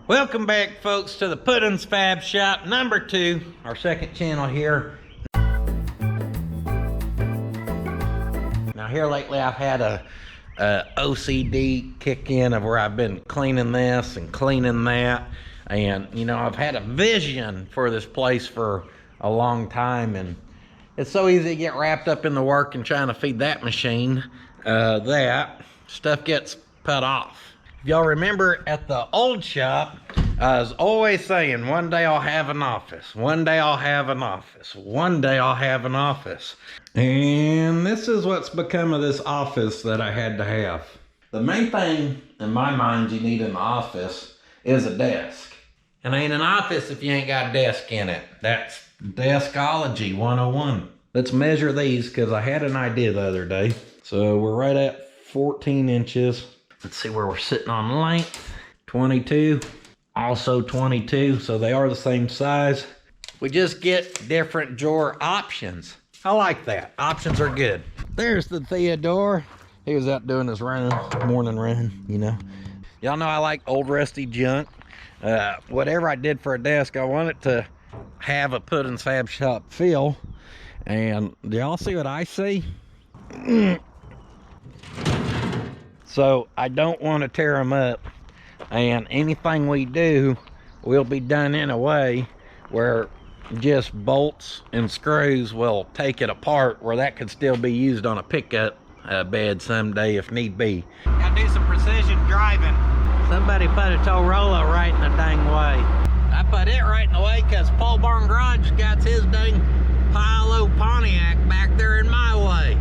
Welcome back, folks, to the Puddins Fab Shop number 2, our second channel here. Now here lately I've had a OCD kick in of where I've been cleaning this and cleaning that, and you know, I've had a vision for this place for a long time, and it's so easy to get wrapped up in the work and trying to feed that machine that stuff gets put off. If y'all remember at the old shop, I was always saying, one day I'll have an office. One day I'll have an office. One day I'll have an office. And this is what's become of this office that I had to have. The main thing in my mind you need in the office is a desk. And ain't an office if you ain't got a desk in it. That's Deskology 101. Let's measure these because I had an idea the other day. So we're right at 14 inches. Let's see where we're sitting on length. 22, also 22, so they are the same size. We just get different drawer options. I like that. Options are good. There's the Theodore. He was out doing his run, morning run, you know. Y'all know I like old rusty junk. Whatever I did for a desk, I want it to have a Puddins Fab Shop feel. And do y'all see what I see? So I don't want to tear them up, and anything we do will be done in a way where just bolts and screws will take it apart, where that could still be used on a pickup bed someday if need be. Gotta do some precision driving. Somebody put a Torola right in the dang way. I put it right in the way because Paul Barn Garage got his dang Pilo Pontiac back there in my way.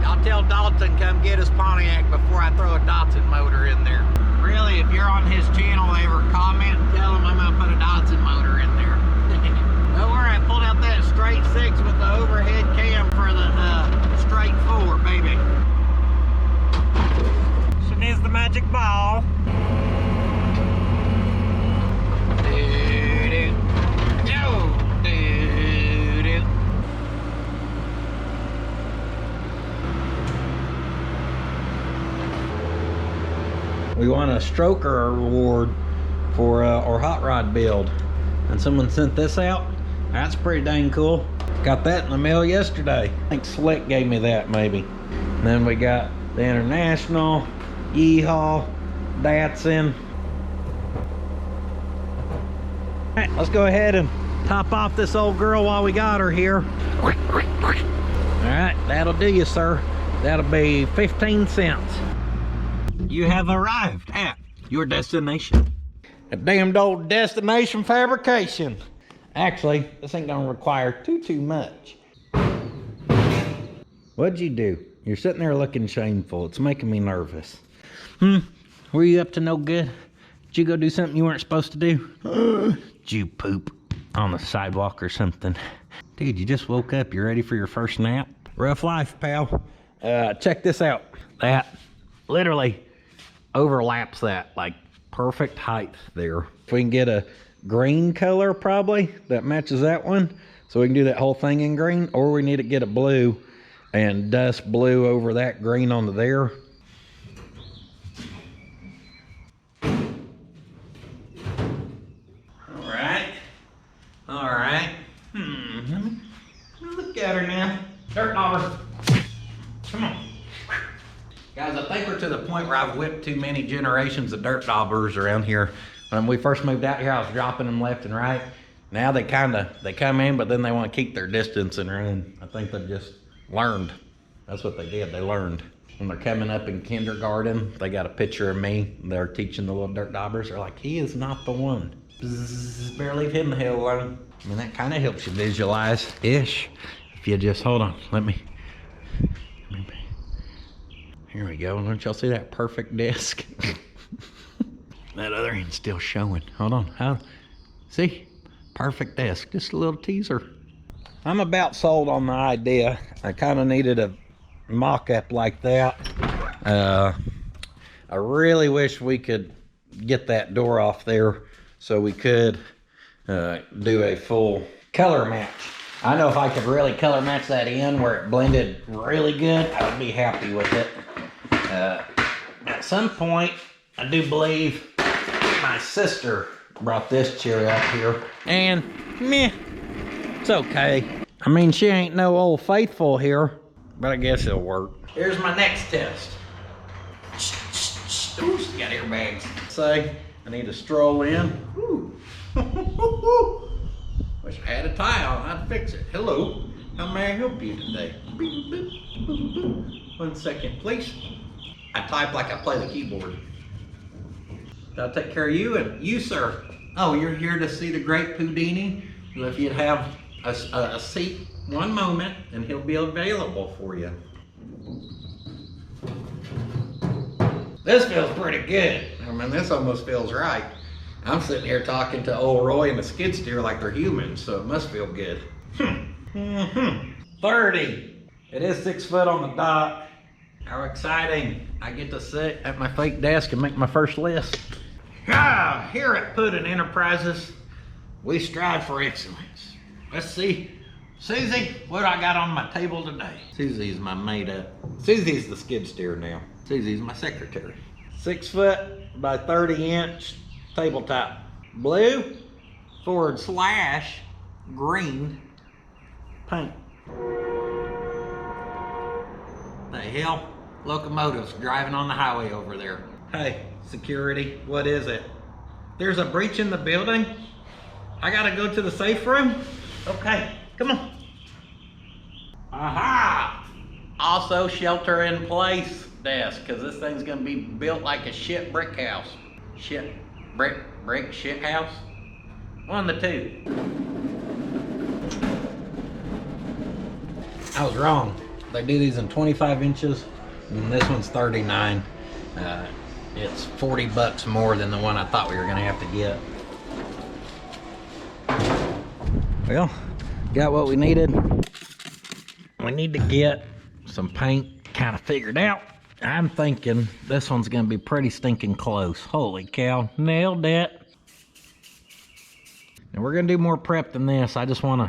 I'll tell Dalton come get his Pontiac before I throw a Datsun motor in there. Really, if you're on his channel, ever comment and tell him I'm gonna put a Datsun motor in there. Don't worry, I pulled out that straight 6 with the overhead cam for the straight 4, baby. She needs the magic ball. We won a Stroker award for our hot rod build, and someone sent this out. That's pretty dang cool. Got that in the mail yesterday. I think Slick gave me that, maybe. And then we got the International, Yeehaw, Datsun. All right, let's go ahead and top off this old girl while we got her here. All right, that'll do you, sir. That'll be 15 cents. You have arrived at your destination. A damned old destination fabrication. Actually, this ain't gonna require too much. What'd you do? You're sitting there looking shameful. It's making me nervous. Were you up to no good? Did you go do something you weren't supposed to do? Did you poop on the sidewalk or something? Dude, you just woke up. You ready for your first nap? Rough life, pal. Check this out. That literally overlaps that, like perfect height there. If we can get a green color probably that matches that one, so we can do that whole thing in green, or we need to get a blue and dust blue over that green onto there. All right. Let me look at her now. Dirt dauber. Come on. Guys, I think we're to the point where I've whipped too many generations of dirt daubers around here. When we first moved out here, I was dropping them left and right. Now they come in, but then they want to keep their distance and run. I think they've just learned. That's what they did, they learned. When they're coming up in kindergarten, they got a picture of me. They're teaching the little dirt daubers. They're like, he is not the one. Bzzz, better leave him the hell alone. I mean, that kind of helps you visualize-ish. If you just, hold on, let me. Here we go. Don't y'all see that perfect desk? That other end's still showing. Hold on. See? Perfect desk. Just a little teaser. I'm about sold on the idea. I kind of needed a mock-up like that. I really wish we could get that door off there so we could do a full color match. I know if I could really color match that in where it blended really good, I would be happy with it. At some point, I do believe my sister brought this chair out here. And meh, it's okay. I mean, she ain't no old faithful here, but I guess it'll work. Here's my next test. Ooh, she got airbags. Say, I need to stroll in. Ooh. Wish I had a tie on, I'd fix it. Hello, how may I help you today? 1 second, please. I type like I play the keyboard. I'll take care of you and you, sir. Oh, you're here to see the great Houdini? Well, if you'd have a seat 1 moment and he'll be available for you. This feels pretty good. I mean, this almost feels right. I'm sitting here talking to old Roy and the skid steer like they're humans, so it must feel good. 30. It is 6 foot on the dot. How exciting. I get to sit at my fake desk and make my first list. Ah, here at Puddin Enterprises, we strive for excellence. Let's see. Susie, what do I got on my table today? Susie's my made up. Susie's the skid steer now. Susie's my secretary. 6 foot by 30 inch tabletop. Blue / green paint. The hell? Locomotives driving on the highway over there. Hey, security, what is it? There's a breach in the building? I gotta go to the safe room? Okay, come on. Aha! Also shelter in place desk, because this thing's gonna be built like a shit brick house. Shit, brick shit house? One of the two. I was wrong. They do these in 25 inches, and this one's 39. It's 40 bucks more than the one I thought we were gonna have to get. Well, got what we needed. We need to get some paint kind of figured out. I'm thinking this one's gonna be pretty stinking close. Holy cow, nailed it. And we're gonna do more prep than this. I just kind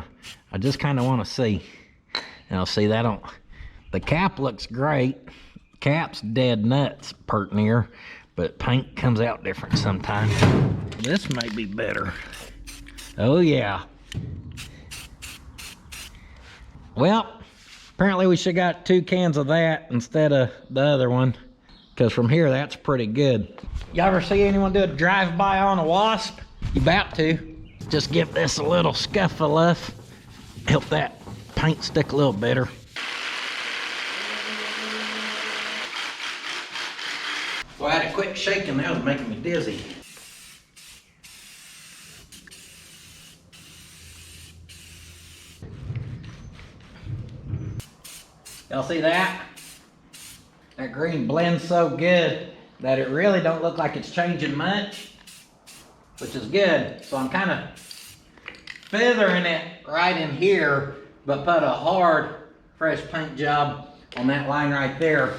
of wanna see. Now see, the cap looks great. Cap's dead nuts pert near, but paint comes out different sometimes. This may be better. Oh yeah. Well, apparently we should got 2 cans of that instead of the other one, because from here that's pretty good. Y'all ever see anyone do a drive-by on a wasp? You about to. Just give this a little scuff-a-luff. Help that paint stick a little better. Well, I had a quick shake and that was making me dizzy. Y'all see that? That green blends so good that it really don't look like it's changing much, which is good. So I'm kind of feathering it right in here, but put a hard, fresh paint job on that line right there.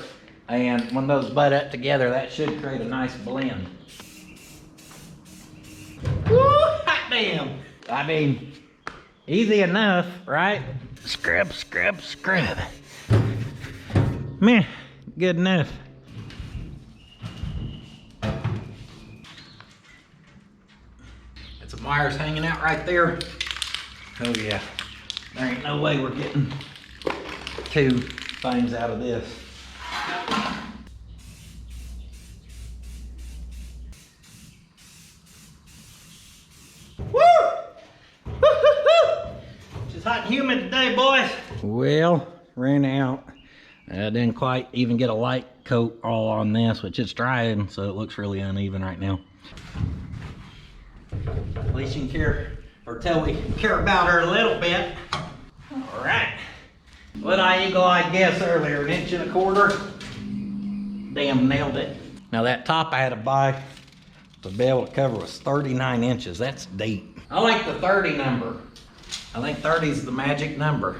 And when those butt up together, that should create a nice blend. Woo, hot damn. I mean, easy enough, right? Scrub, scrub, scrub. Meh, good enough. Got some wires hanging out right there. Oh yeah, there ain't no way we're getting 2 things out of this. Woo! It's hot and humid today, boys. Well, ran out. I didn't quite even get a light coat all on this, which it's drying, so it looks really uneven right now. At least you can care, or tell we care about her a little bit. All right. What I eagle-eyed guess earlier, 1.25 inches. Damn, nailed it. Now that top I had to buy to be able to cover was 39 inches. That's deep. I like the 30 number. I think 30 is the magic number.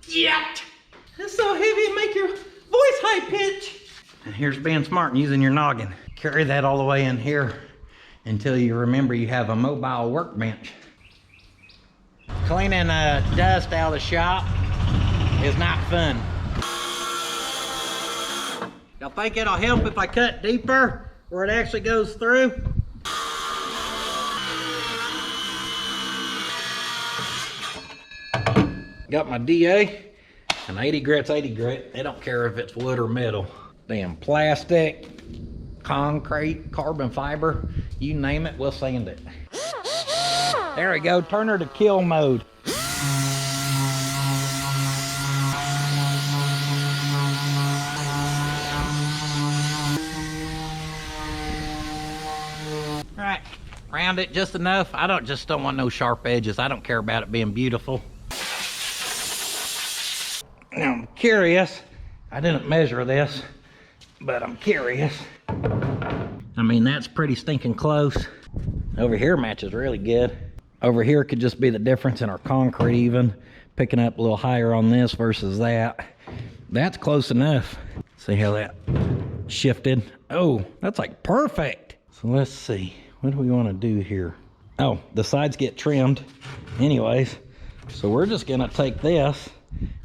Yeah. It's so heavy it make your voice high pitch. And here's being smart and using your noggin. Carry that all the way in here until you remember you have a mobile workbench. Cleaning dust out of the shop is not fun. Y'all think it'll help if I cut deeper? where it actually goes through. Got my DA, and 80 grit's 80 grit. They don't care if it's wood or metal. Damn plastic, concrete, carbon fiber, you name it, we'll sand it. There we go, turn her to kill mode. All right, round it just enough. I just don't want no sharp edges. I don't care about it being beautiful. Now I'm curious, I didn't measure this, but I'm curious. I mean, that's pretty stinking close. Over here matches really good. Over here could just be the difference in our concrete even. Picking up a little higher on this versus that. That's close enough. See how that shifted? Oh, that's like perfect. So let's see, what do we want to do here? Oh, the sides get trimmed anyways. So we're just gonna take this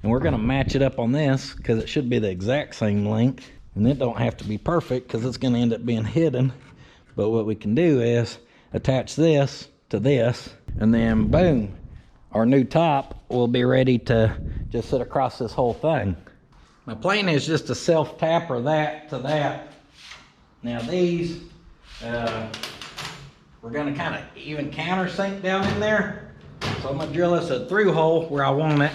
and we're gonna match it up on this because it should be the exact same length. And it don't have to be perfect because it's gonna end up being hidden. But what we can do is attach this to this, and then boom, our new top will be ready to just sit across this whole thing. My plan is just to self-tapper that to that. Now these, we're gonna kind of even countersink down in there. So I'm gonna drill us a through hole where I want it.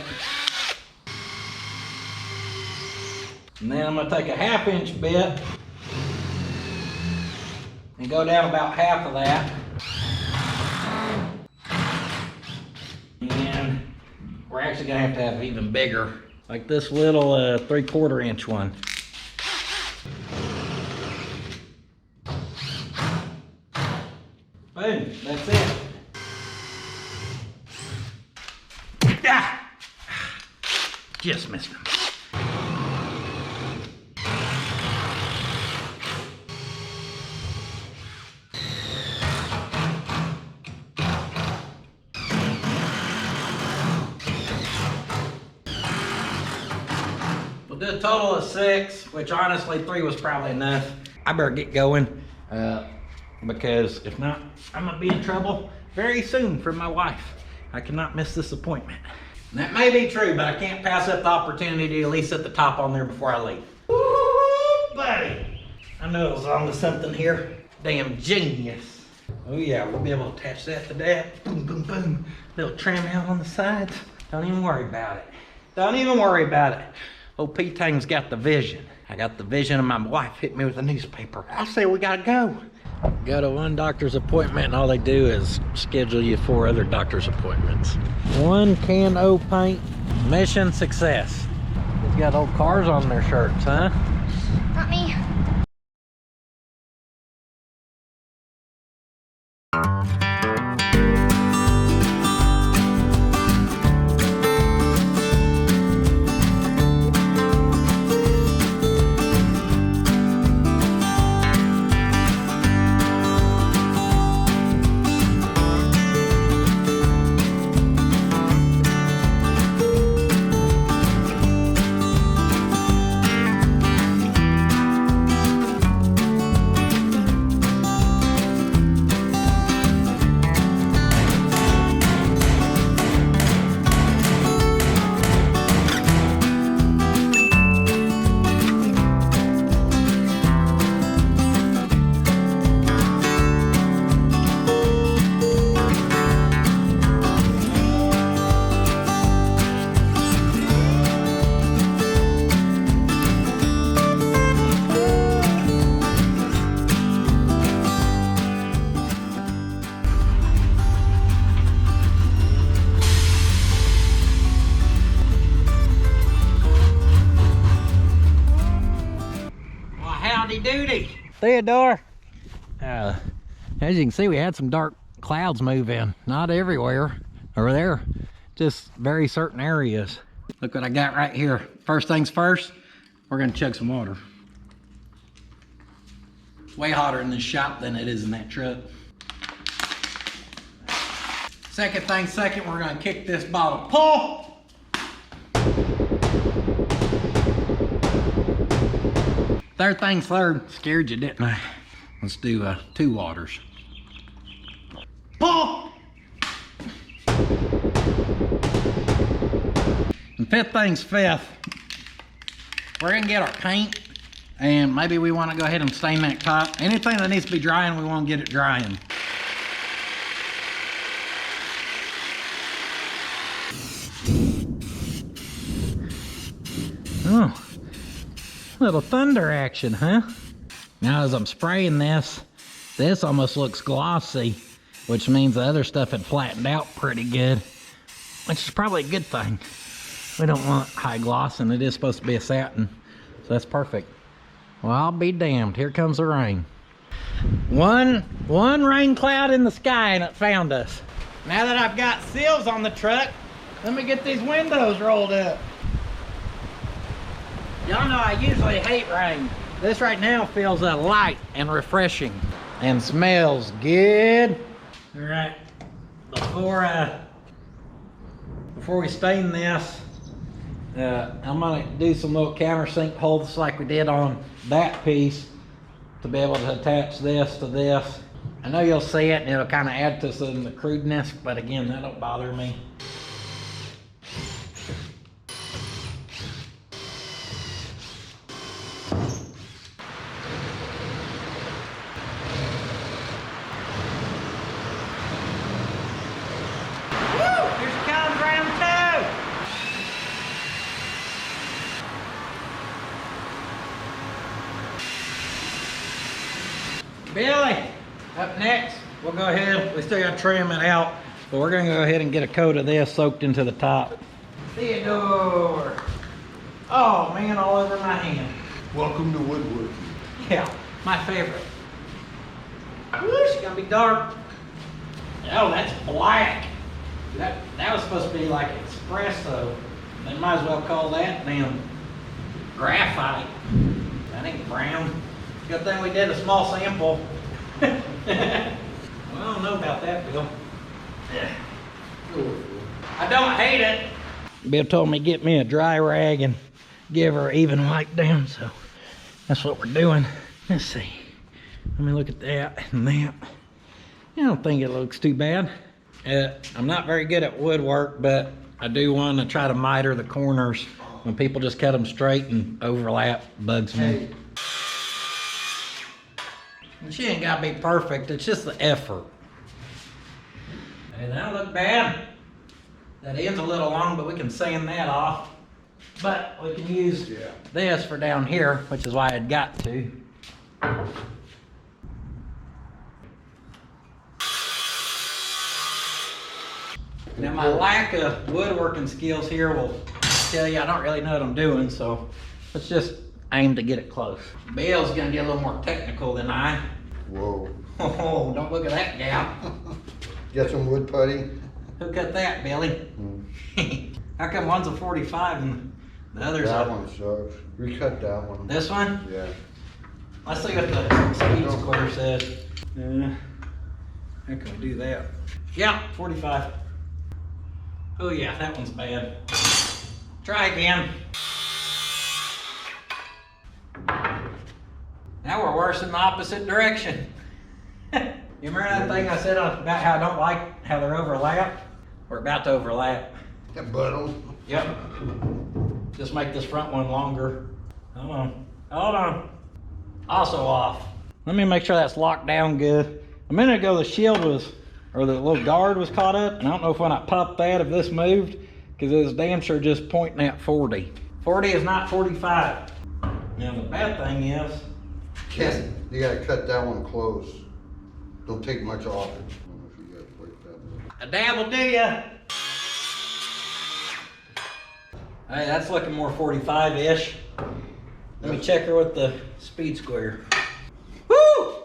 And then I'm gonna take a 1/2 inch bit and go down about half of that. And we're actually gonna have to have even bigger, like this little 3/4 inch one. Boom, that's it. Ah! Just missed him. We'll do a total of 6, which honestly 3 was probably enough. I better get going because if not, I'm gonna be in trouble very soon from my wife. I cannot miss this appointment. And that may be true, but I can't pass up the opportunity to at least set the top on there before I leave. Woo, buddy! I know it was onto something here. Damn genius. Oh yeah, we'll be able to attach that to that. Boom, boom, boom. Little trim out on the sides. Don't even worry about it. Don't even worry about it. Old P-Tang's got the vision. I got the vision and my wife hit me with a newspaper. I say we gotta go. Go to one doctor's appointment and all they do is schedule you 4 other doctor's appointments. 1 can O paint, mission success. They've got old cars on their shirts, huh? Not me. Doody. Theodore. As you can see, we had some dark clouds move in. Not everywhere over there, just very certain areas. Look what I got right here. First things first, we're gonna chug some water. It's way hotter in this shop than it is in that truck. Second thing second, we're gonna kick this bottle full. Third thing's third. Scared you, didn't I? Let's do 2 waters. Pull! And fifth thing's fifth. We're gonna get our paint, and maybe we wanna go ahead and stain that top. Anything that needs to be drying, we wanna get it drying. Oh, little thunder action, huh? Now as I'm spraying this almost looks glossy, which means the other stuff had flattened out pretty good, which is probably a good thing. We don't want high gloss, and it is supposed to be a satin, so that's perfect. Well, I'll be damned. Here comes the rain. One rain cloud in the sky, and it found us. Now that I've got seals on the truck, let me get these windows rolled up. Y'all know I usually hate rain. This right now feels light and refreshing and smells good. All right, before we stain this, I'm gonna do some little countersink holes like we did on that piece to be able to attach this to this. I know you'll see it and it'll kind of add to the crudeness, but again, that don't bother me. Billy, up next, we'll go ahead, we still got to trim it out, but we're going to go ahead and get a coat of this soaked into the top. Theodore. Oh man, all over my hand. Welcome to woodworking. Yeah, my favorite. Ooh, it's going to be dark. Oh, that's black. That was supposed to be like espresso. They might as well call that damn graphite. That ain't brown. Good thing we did a small sample. Well, I don't know about that, Bill. I don't hate it. Bill told me get me a dry rag and give her even wipe down, so that's what we're doing. Let's see. Let me look at that and that. I don't think it looks too bad. I'm not very good at woodwork, but I do want to try to miter the corners. When people just cut them straight and overlap, bugs me. She ain't gotta be perfect, it's just the effort. Hey, that don't look bad. That end's a little long, but we can sand that off. But we can use this for down here, which is why I had got to. Now my lack of woodworking skills here will tell you I don't really know what I'm doing, so let's just aim to get it close. Bill's gonna get a little more technical than I. Whoa. Oh, don't look at that gap. Get some wood putty. Who cut that, Billy? How come one's a 45 and the other's that one sucks. Recut that one. This one? Yeah. Let's see what the speed square says. How can we do that? Yeah, 45. Oh yeah, that one's bad. Try again. Now we're worse in the opposite direction. You remember that thing I said about how I don't like how they're overlapped? We're about to overlap. That buttle. Yep. Just make this front one longer. Hold on. Hold on. Also off. Let me make sure that's locked down good. A minute ago the shield was, or the little guard was caught up, and I don't know if when I popped that, if this moved, because it was damn sure just pointing at 40. 40 is not 45. Now the bad thing is, You gotta cut that one close. Don't take much off it. a dab will do ya. Hey, that's looking more 45-ish. Let me check her with the speed square. Woo!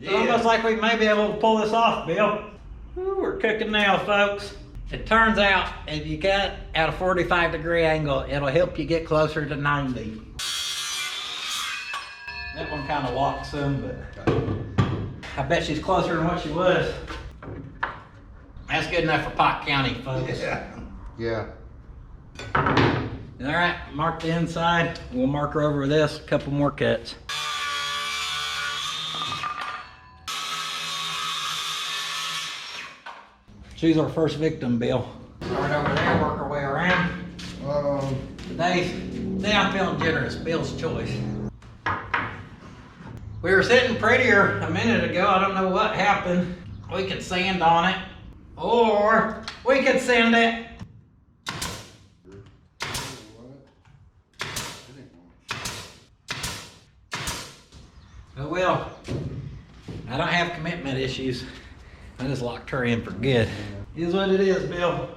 It's almost like we may be able to pull this off, Bill. Woo, we're cooking now, folks. It turns out, if you cut at a 45-degree angle, it'll help you get closer to 90. That one kind of locks some, but I bet she's closer than what she was. That's good enough for Pot County, folks. Yeah. All right, mark the inside. We'll mark her over with this, a couple more cuts. She's our first victim, Bill. Start over there, work our way around. Today I'm feeling generous. Bill's choice. We were sitting prettier a minute ago. I don't know what happened. We could sand on it, or we could sand it. Oh well, I don't have commitment issues. I just locked her in for good. Is what it is, Bill.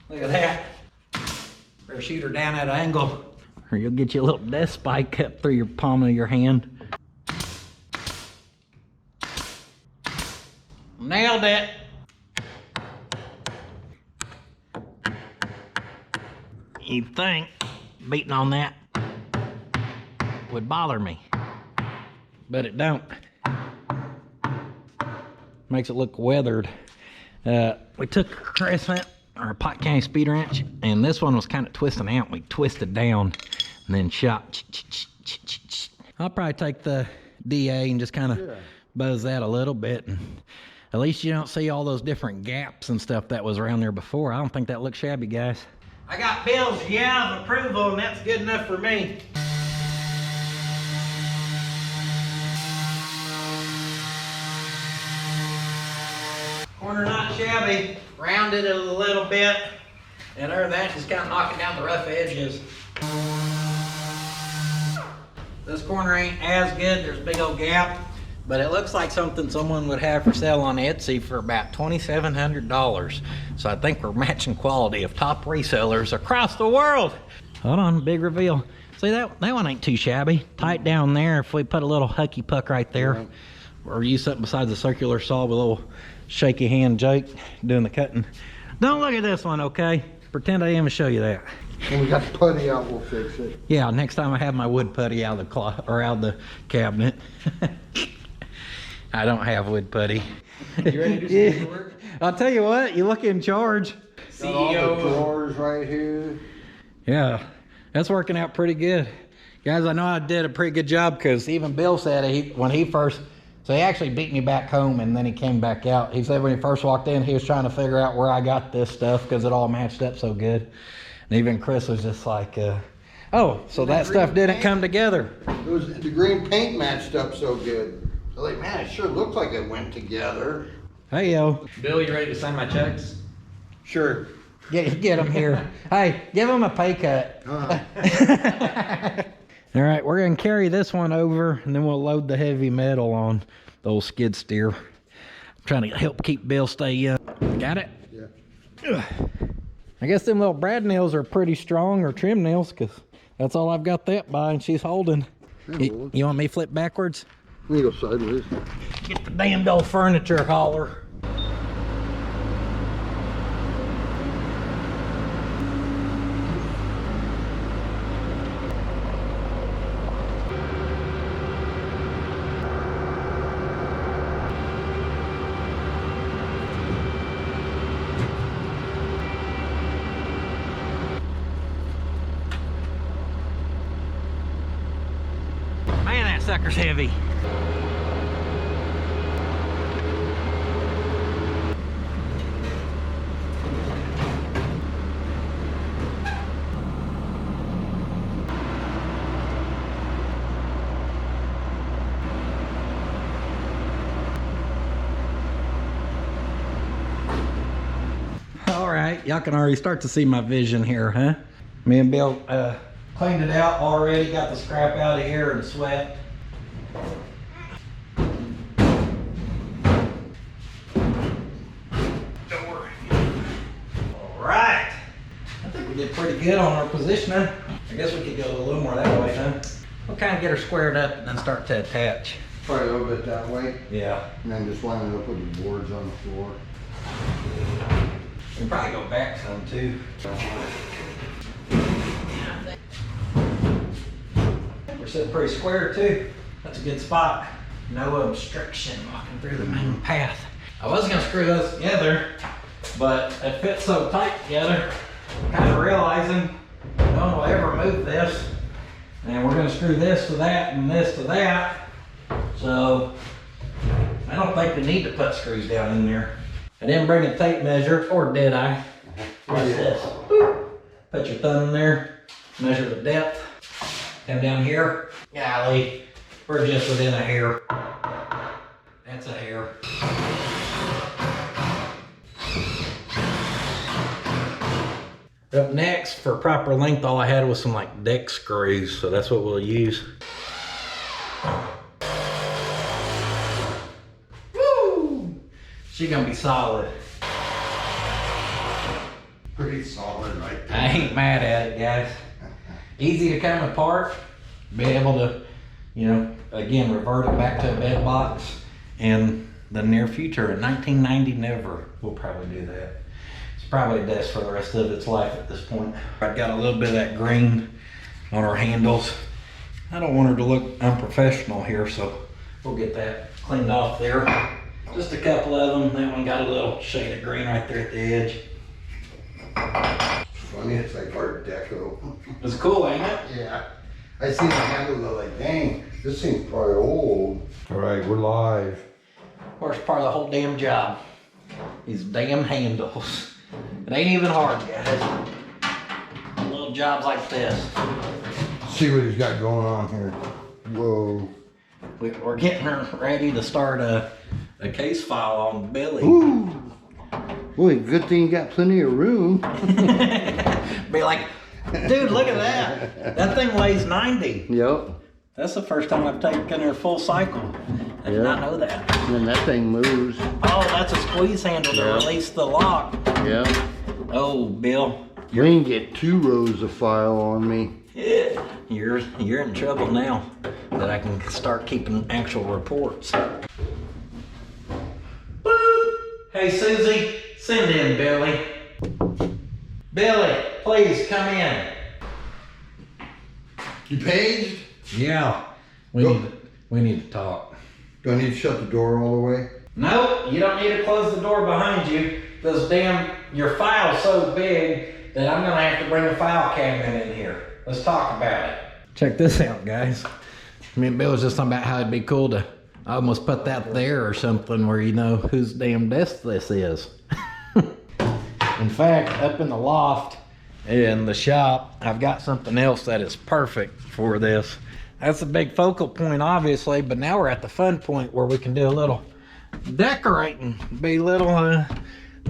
Look at that. Better shoot her down at an angle, or you'll get you a little death spike cut through your palm of your hand. Nailed it. You'd think beating on that would bother me, but it don't. Makes it look weathered. We took a crescent or a Pot County speed wrench, and this one was kind of twisting out. We twisted down and then shot. I'll probably take the DA and just kind of buzz that a little bit, and at least you don't see all those different gaps and stuff that was around there before. I don't think that looks shabby, guys. I got Bill's yeah of approval, and that's good enough for me. Corner not shabby, rounded it a little bit, and other than that, just kind of knocking down the rough edges. This corner ain't as good, there's a big old gap, but it looks like something someone would have for sale on Etsy for about $2,700. So I think we're matching quality of top resellers across the world. Hold on, big reveal. See, that one ain't too shabby. Tight down there, if we put a little hucky puck right there, or use something besides a circular saw with a little shaky hand Jake doing the cutting. Don't look at this one, okay? Pretend I didn't even show you that. When we got the putty out, we'll fix it. Yeah, next time I have my wood putty out of the out of the cabinet. I don't have wood putty. You ready to do some work? I'll tell you what, you look in charge. Got all the drawers right here. Yeah, that's working out pretty good. Guys, I know I did a pretty good job, because even Bill said when he first, so he actually beat me back home and then he came back out. He said when he first walked in, he was trying to figure out where I got this stuff because it all matched up so good. And even Chris was just like, oh, so that stuff didn't come together. The green paint matched up so good. So like, man, it sure looks like it went together. Hey, yo. Bill, you ready to sign my checks? Sure. Get him here. Hey, give him a pay cut. All right, we're gonna carry this one over, and then we'll load the heavy metal on the old skid steer. I'm trying to help keep Bill stay young. Got it? Yeah. I guess them little brad nails are pretty strong, or trim nails, because that's all I've got that by, and she's holding. You want me to flip backwards? Let me go sideways. Get the damned old furniture hauler. Man, that sucker's heavy. All right, y'all can already start to see my vision here, huh? Me and Bill cleaned it out already, got the scrap out of here and swept. Door. All right. I think we did pretty good on our positioning. I guess we could go a little more that way, huh? We'll kind of get her squared up and then start to attach. Probably a little bit that way. Yeah. And then just line it up with the boards on the floor. We can probably go back some too. We're sitting pretty square too. That's a good spot. No obstruction walking through the main path. I was gonna screw those together, but it fits so tight together. Kind of realizing no one will ever move this. And we're gonna screw this to that and this to that. So I don't think we need to put screws down in there. I didn't bring a tape measure, or did I? What's this? Put your thumb in there, measure the depth. Come down here. Golly, we're just within a hair. That's a hair. Up next, for proper length, all I had was some like deck screws, so that's what we'll use. Woo! She's gonna be solid. Pretty solid right there. I ain't mad at it, guys. Easy to come apart, be able to, you know, again, revert it back to a bed box in the near future. In 1990, never. We'll probably do that. It's probably a desk for the rest of its life at this point. I've got a little bit of that green on our handles. I don't want her to look unprofessional here, so we'll get that cleaned off there. Just a couple of them. That one got a little shade of green right there at the edge. It's funny, it's like Art Deco. It's cool, ain't it? Yeah. I seen the handle though, like, dang, this thing's probably old. All right, we're live. Worst part of the whole damn job. These damn handles. It ain't even hard, guys. Little jobs like this. See what he's got going on here. Whoa. We're getting her ready to start a case file on Billy. Ooh. Boy, good thing you got plenty of room. Be like, dude, look at that. That thing weighs 90. Yep. That's the first time I've taken her full cycle. I did not know that. And that thing moves. Oh, that's a squeeze handle to release the lock. Yeah. Oh, Bill. You ain't get 2 rows of file on me. Yeah. You're in trouble now that I can start keeping actual reports. Boop. Hey, Susie, send in Billy. Billy, please come in. You paged? Yeah. We need to talk. Do I need to shut the door all the way? No, you don't need to close the door behind you. Your file's so big that I'm gonna have to bring a file cabinet in here. Let's talk about it. Check this out, guys. Me and Bill was just talking about how it'd be cool to almost put that there or something where you know whose damn desk this is. In fact, up in the loft in the shop, I've got something else that is perfect for this. That's a big focal point, obviously, but now we're at the fun point where we can do a little decorating. Be little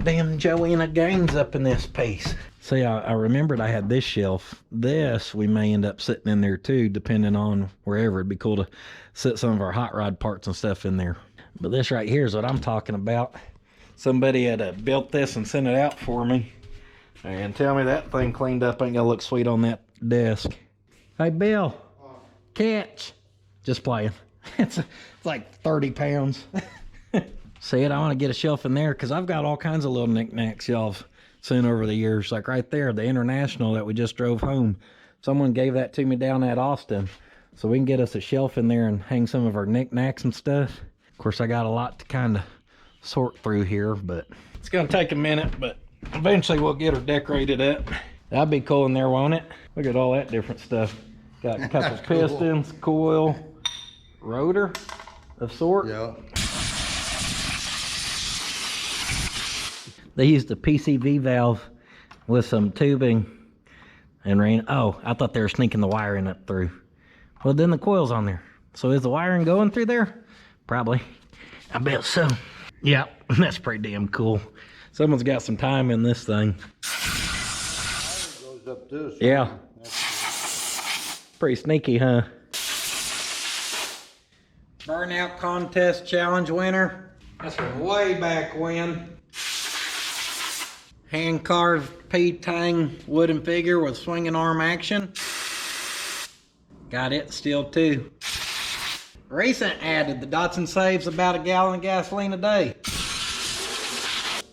damn Joanna games up in this piece. See, I remembered I had this shelf. This we may end up sitting in there too, depending on wherever. It'd be cool to sit some of our hot rod parts and stuff in there. But this right here is what I'm talking about. Somebody had built this and sent it out for me. And tell me that thing cleaned up ain't gonna look sweet on that desk. Hey, Bill. Catch. Just playing. It's like 30 pounds. See it? I want to get a shelf in there because I've got all kinds of little knickknacks y'all have seen over the years. Like right there, the International that we just drove home. Someone gave that to me down at Austin. So we can get us a shelf in there and hang some of our knickknacks and stuff. Of course, I got a lot to kind of sort through here, but it's going to take a minute, but eventually we'll get her decorated up. That'd be cool in there, won't it? Look at all that different stuff. Got a couple pistons, coil, rotor of sort. Yeah. They used a PCV valve with some tubing and ran. Oh, I thought they were sneaking the wiring up through. Well, then the coil's on there. So is the wiring going through there? Probably. I bet so. Yeah, that's pretty damn cool. Someone's got some time in this thing. Goes up this. Yeah. Pretty sneaky, huh? Burnout contest challenge winner. That's from way back when. Hand carved P-Tang wooden figure with swinging arm action. Got it still too. Recent added, the Datsun saves about a gallon of gasoline a day.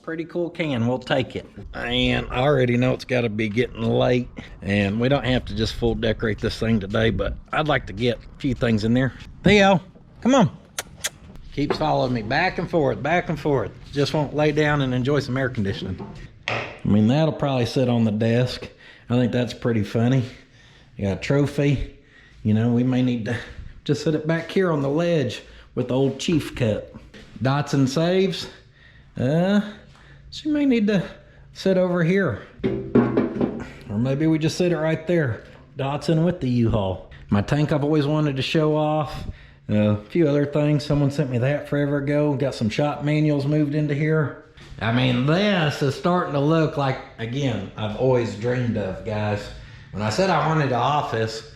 Pretty cool can, we'll take it. And I already know it's gotta be getting late and we don't have to just full decorate this thing today, but I'd like to get a few things in there. Theo, come on. Keeps following me back and forth, back and forth. Just won't lay down and enjoy some air conditioning. I mean, that'll probably sit on the desk. I think that's pretty funny. You got a trophy. You know, we may need to just set it back here on the ledge with the old Chief cut. Dotson saves. She may need to sit over here. Or maybe we just sit it right there. Dotson with the U-Haul. My tank I've always wanted to show off. A few other things. Someone sent me that forever ago. Got some shop manuals moved into here. I mean, this is starting to look like, again, I've always dreamed of, guys. When I said I wanted an office,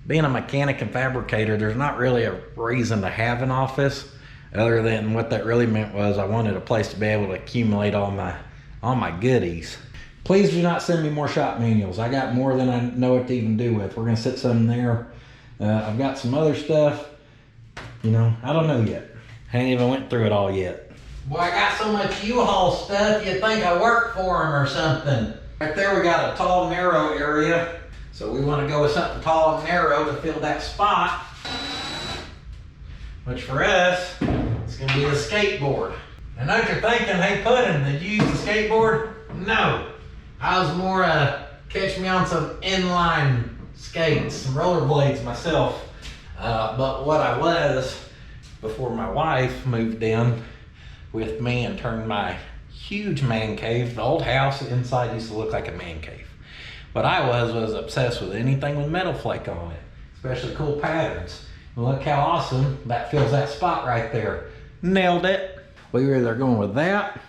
being a mechanic and fabricator, there's not really a reason to have an office, other than what that really meant was I wanted a place to be able to accumulate all my goodies. Please do not send me more shop manuals. I got more than I know what to even do with. We're gonna sit some there. I've got some other stuff. You know, I don't know yet. I ain't even went through it all yet. Boy, I got so much U-Haul stuff, you'd think I work for them or something. Right there we got a tall, narrow area. So we want to go with something tall and narrow to fill that spot. Which for us, it's going to be the skateboard. I know what you're thinking, hey Puddin', did you use the skateboard? No. I was more catch me on some inline skates, some rollerblades myself. But what I was, before my wife moved in with me and turned my huge man cave, the old house inside used to look like a man cave. What I was obsessed with anything with metal flake on it, especially cool patterns. And look how awesome that fills that spot right there. Nailed it. We were either going with that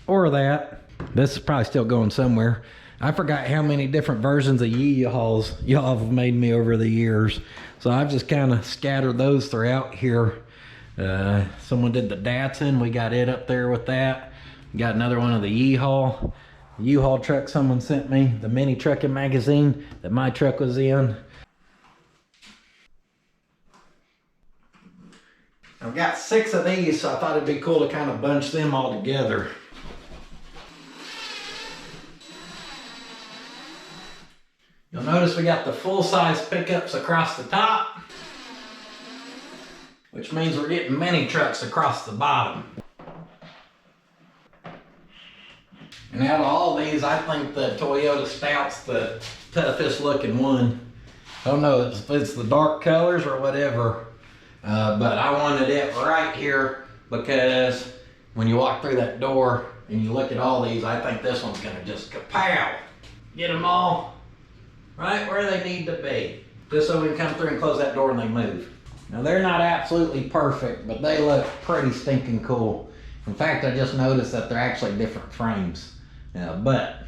or that. This is probably still going somewhere. I forgot how many different versions of U-Hauls y'all have made me over the years. So I've just kind of scattered those throughout here. Someone did the Datsun, we got it up there with that. Got another one of the U-Haul. U-Haul truck someone sent me, the mini trucking magazine that my truck was in. I've got 6 of these, so I thought it'd be cool to kind of bunch them all together. You'll notice we got the full-size pickups across the top, which means we're getting mini trucks across the bottom. And out of all these, I think the Toyota Stout's the toughest looking one. I don't know if it's the dark colors or whatever, but I wanted it right here because when you walk through that door and you look at all these, I think this one's gonna just kapow. Get them all right where they need to be. Just so we can come through and close that door and they move. Now they're not absolutely perfect, but they look pretty stinking cool. In fact, I just noticed that they're actually different frames. But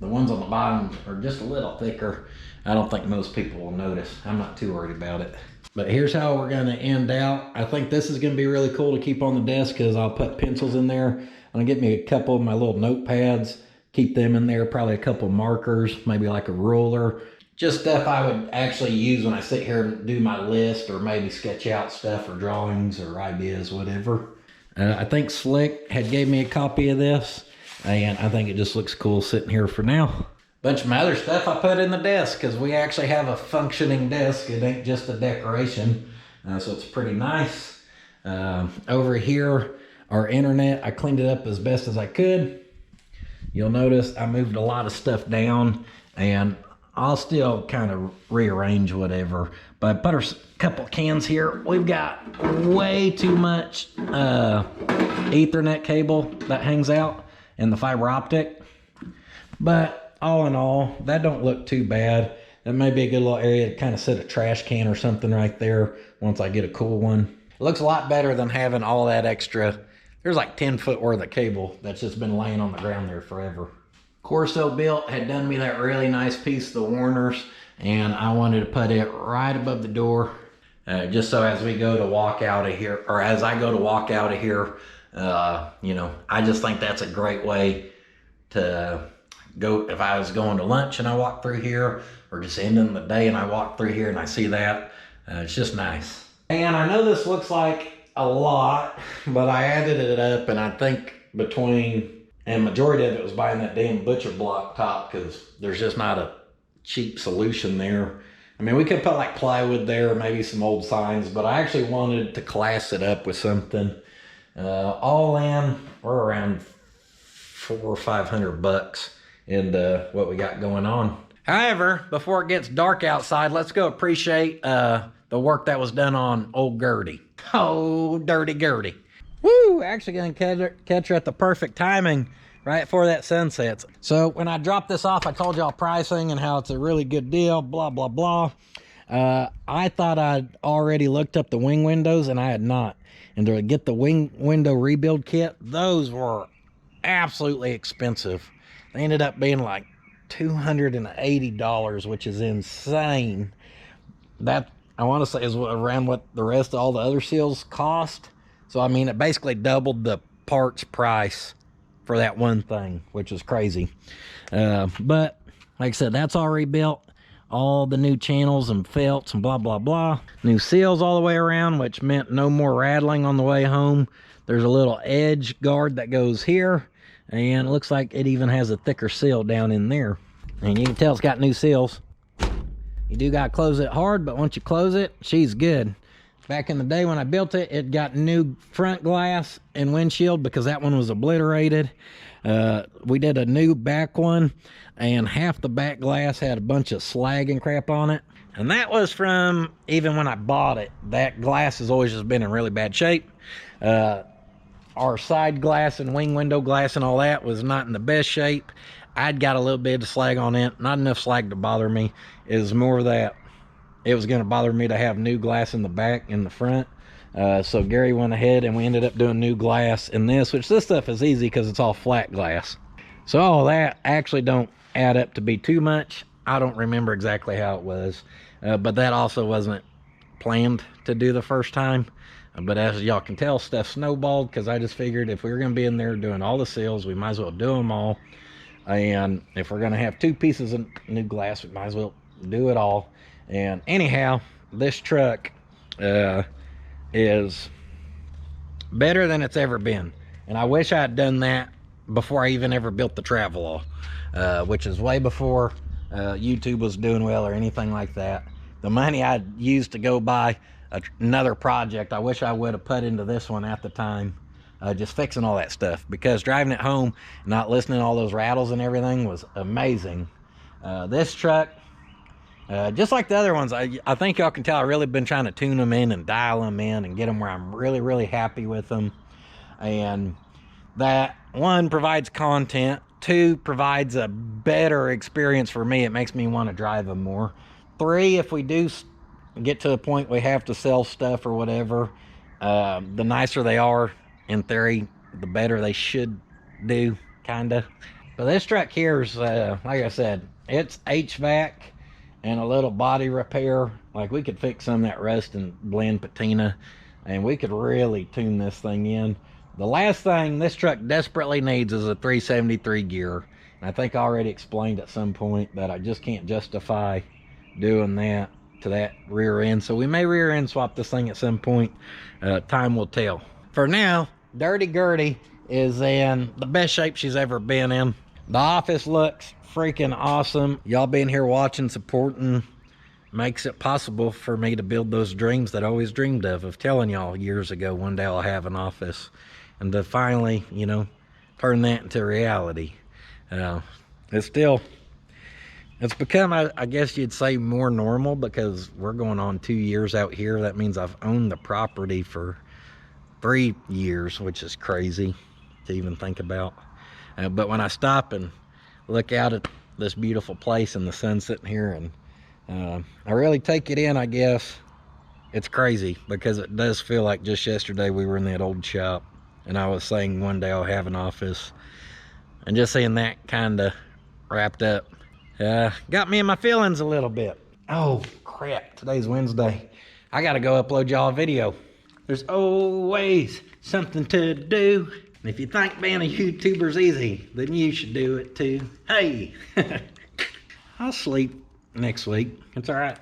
the ones on the bottom are just a little thicker. I don't think most people will notice. I'm not too worried about it. But here's how we're gonna end out. I think this is gonna be really cool to keep on the desk because I'll put pencils in there. I'm gonna get me a couple of my little notepads, keep them in there, probably a couple markers, maybe like a ruler. Just stuff I would actually use when I sit here and do my list or maybe sketch out stuff or drawings or ideas, whatever. I think Slick had gave me a copy of this and I think it just looks cool sitting here for now. Bunch of my other stuff I put in the desk because we actually have a functioning desk. It ain't just a decoration, so it's pretty nice. Over here, our internet, I cleaned it up as best as I could. You'll notice I moved a lot of stuff down and I'll still kind of rearrange whatever, but I put a couple cans here. We've got way too much Ethernet cable that hangs out and the fiber optic, but all in all, that don't look too bad. That may be a good little area to kind of set a trash can or something right there once I get a cool one. It looks a lot better than having all that extra. There's like 10 foot worth of cable that's just been laying on the ground there forever. Corso Built had done me that really nice piece of the Warners, and I wanted to put it right above the door, just so as we go to walk out of here, or as I go to walk out of here, you know, I just think that's a great way to go. If I was going to lunch and I walk through here, or just ending the day and I walk through here and I see that, it's just nice. And I know this looks like a lot, but I added it up, and I think and majority of it was buying that damn butcher block top because there's just not a cheap solution there. I mean, we could put like plywood there, or maybe some old signs, but I actually wanted to class it up with something. All in, we're around $400 or $500 into what we got going on. However, before it gets dark outside, let's go appreciate the work that was done on old Gertie. Oh, dirty Gertie. Woo, actually gonna catch her at the perfect timing right before that sun sets. So when I dropped this off, I told y'all pricing and how it's a really good deal, blah, blah, blah. I thought I'd already looked up the wing windows, and I had not. And to get the wing window rebuild kit, those were absolutely expensive. They ended up being like $280, which is insane. That, I want to say, is around what the rest of all the other seals cost. So I mean, it basically doubled the parts price for that one thing, which is crazy. But like I said, that's all rebuilt. All the new channels and felts and blah, blah, blah. New seals all the way around, which meant no more rattling on the way home. There's a little edge guard that goes here, and it looks like it even has a thicker seal down in there. And you can tell it's got new seals. You do got to close it hard, but once you close it, she's good. Back in the day when I built it, it got new front glass and windshield because that one was obliterated. We did a new back one, and half the back glass had a bunch of slag and crap on it. And that was from even when I bought it. That glass has always just been in really bad shape. Our side glass and wing window glass and all that was not in the best shape. I'd got a little bit of slag on it, not enough slag to bother me. It was more that it was going to bother me to have new glass in the back and the front. So Gary went ahead and we ended up doing new glass in this, which this stuff is easy because it's all flat glass. So all that actually don't add up to be too much. I don't remember exactly how it was, but that also wasn't planned to do the first time. But as y'all can tell, stuff snowballed because I just figured if we were going to be in there doing all the seals, we might as well do them all. And if we're going to have 2 pieces of new glass, we might as well do it all. And anyhow, this truck is better than it's ever been. And I wish I had done that before I even ever built the Travelall, which is way before YouTube was doing well or anything like that. The money I'd used to go buy another project, I wish I would have put into this one at the time, just fixing all that stuff, because driving it home, not listening to all those rattles and everything was amazing. This truck, just like the other ones, I think y'all can tell I've really been trying to tune them in and dial them in and get them where I'm really, really happy with them. And that, 1, provides content, 2, provides a better experience for me. It makes me want to drive them more. 3, if we do get to the point we have to sell stuff or whatever, the nicer they are, in theory, the better they should do, kinda. But this truck here is, like I said, it's HVAC and a little body repair. Like, we could fix some of that rust and blend patina, and we could really tune this thing in. The last thing this truck desperately needs is a 373 gear. And I think I already explained at some point that I just can't justify doing that to that rear end. So we may rear end swap this thing at some point. Time will tell. For now, Dirty Gertie is in the best shape she's ever been in. The office looks freaking awesome. Y'all being here watching, supporting, makes it possible for me to build those dreams that I always dreamed of telling y'all years ago one day I'll have an office, and to finally, you know, turn that into reality. It's become, I guess you'd say, more normal, because we're going on 2 years out here. That means I've owned the property for 3 years, which is crazy to even think about. But when I stop and look out at this beautiful place and the sun sitting here, and I really take it in, I guess, it's crazy, because it does feel like just yesterday we were in that old shop and I was saying one day I'll have an office, and just seeing that kind of wrapped up got me in my feelings a little bit. Oh crap, today's Wednesday. I gotta go upload y'all a video. There's always something to do. And if you think being a YouTuber's easy, then you should do it too. Hey, I'll sleep next week. It's all right.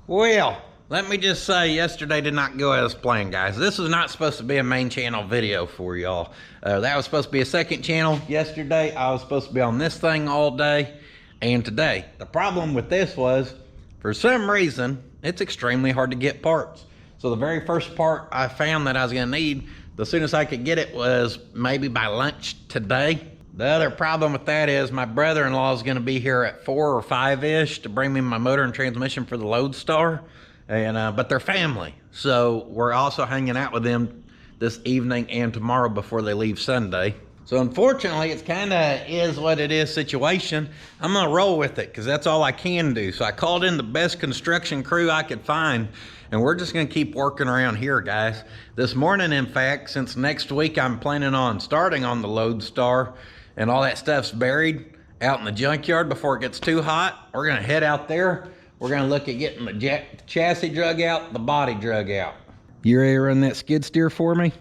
Well, let me just say, yesterday did not go as planned, guys. This was not supposed to be a main channel video for y'all. That was supposed to be a second channel. Yesterday, I was supposed to be on this thing all day and today. The problem with this was, for some reason, it's extremely hard to get parts. So the very first part I found that I was gonna need, the soonest I could get it was maybe by lunch today. The other problem with that is my brother-in-law is gonna be here at 4 or 5-ish to bring me my motor and transmission for the LOADSTAR. and but they're family. So we're also hanging out with them this evening and tomorrow before they leave Sunday. So unfortunately, it's kind of is what it is situation. I'm gonna roll with it because that's all I can do. So I called in the best construction crew I could find, and we're just gonna keep working around here, guys. This morning, in fact, since next week I'm planning on starting on the LOADSTAR and all that stuff's buried out in the junkyard before it gets too hot, we're gonna head out there. We're gonna look at getting the chassis drug out, the body drug out. You ready to run that skid steer for me?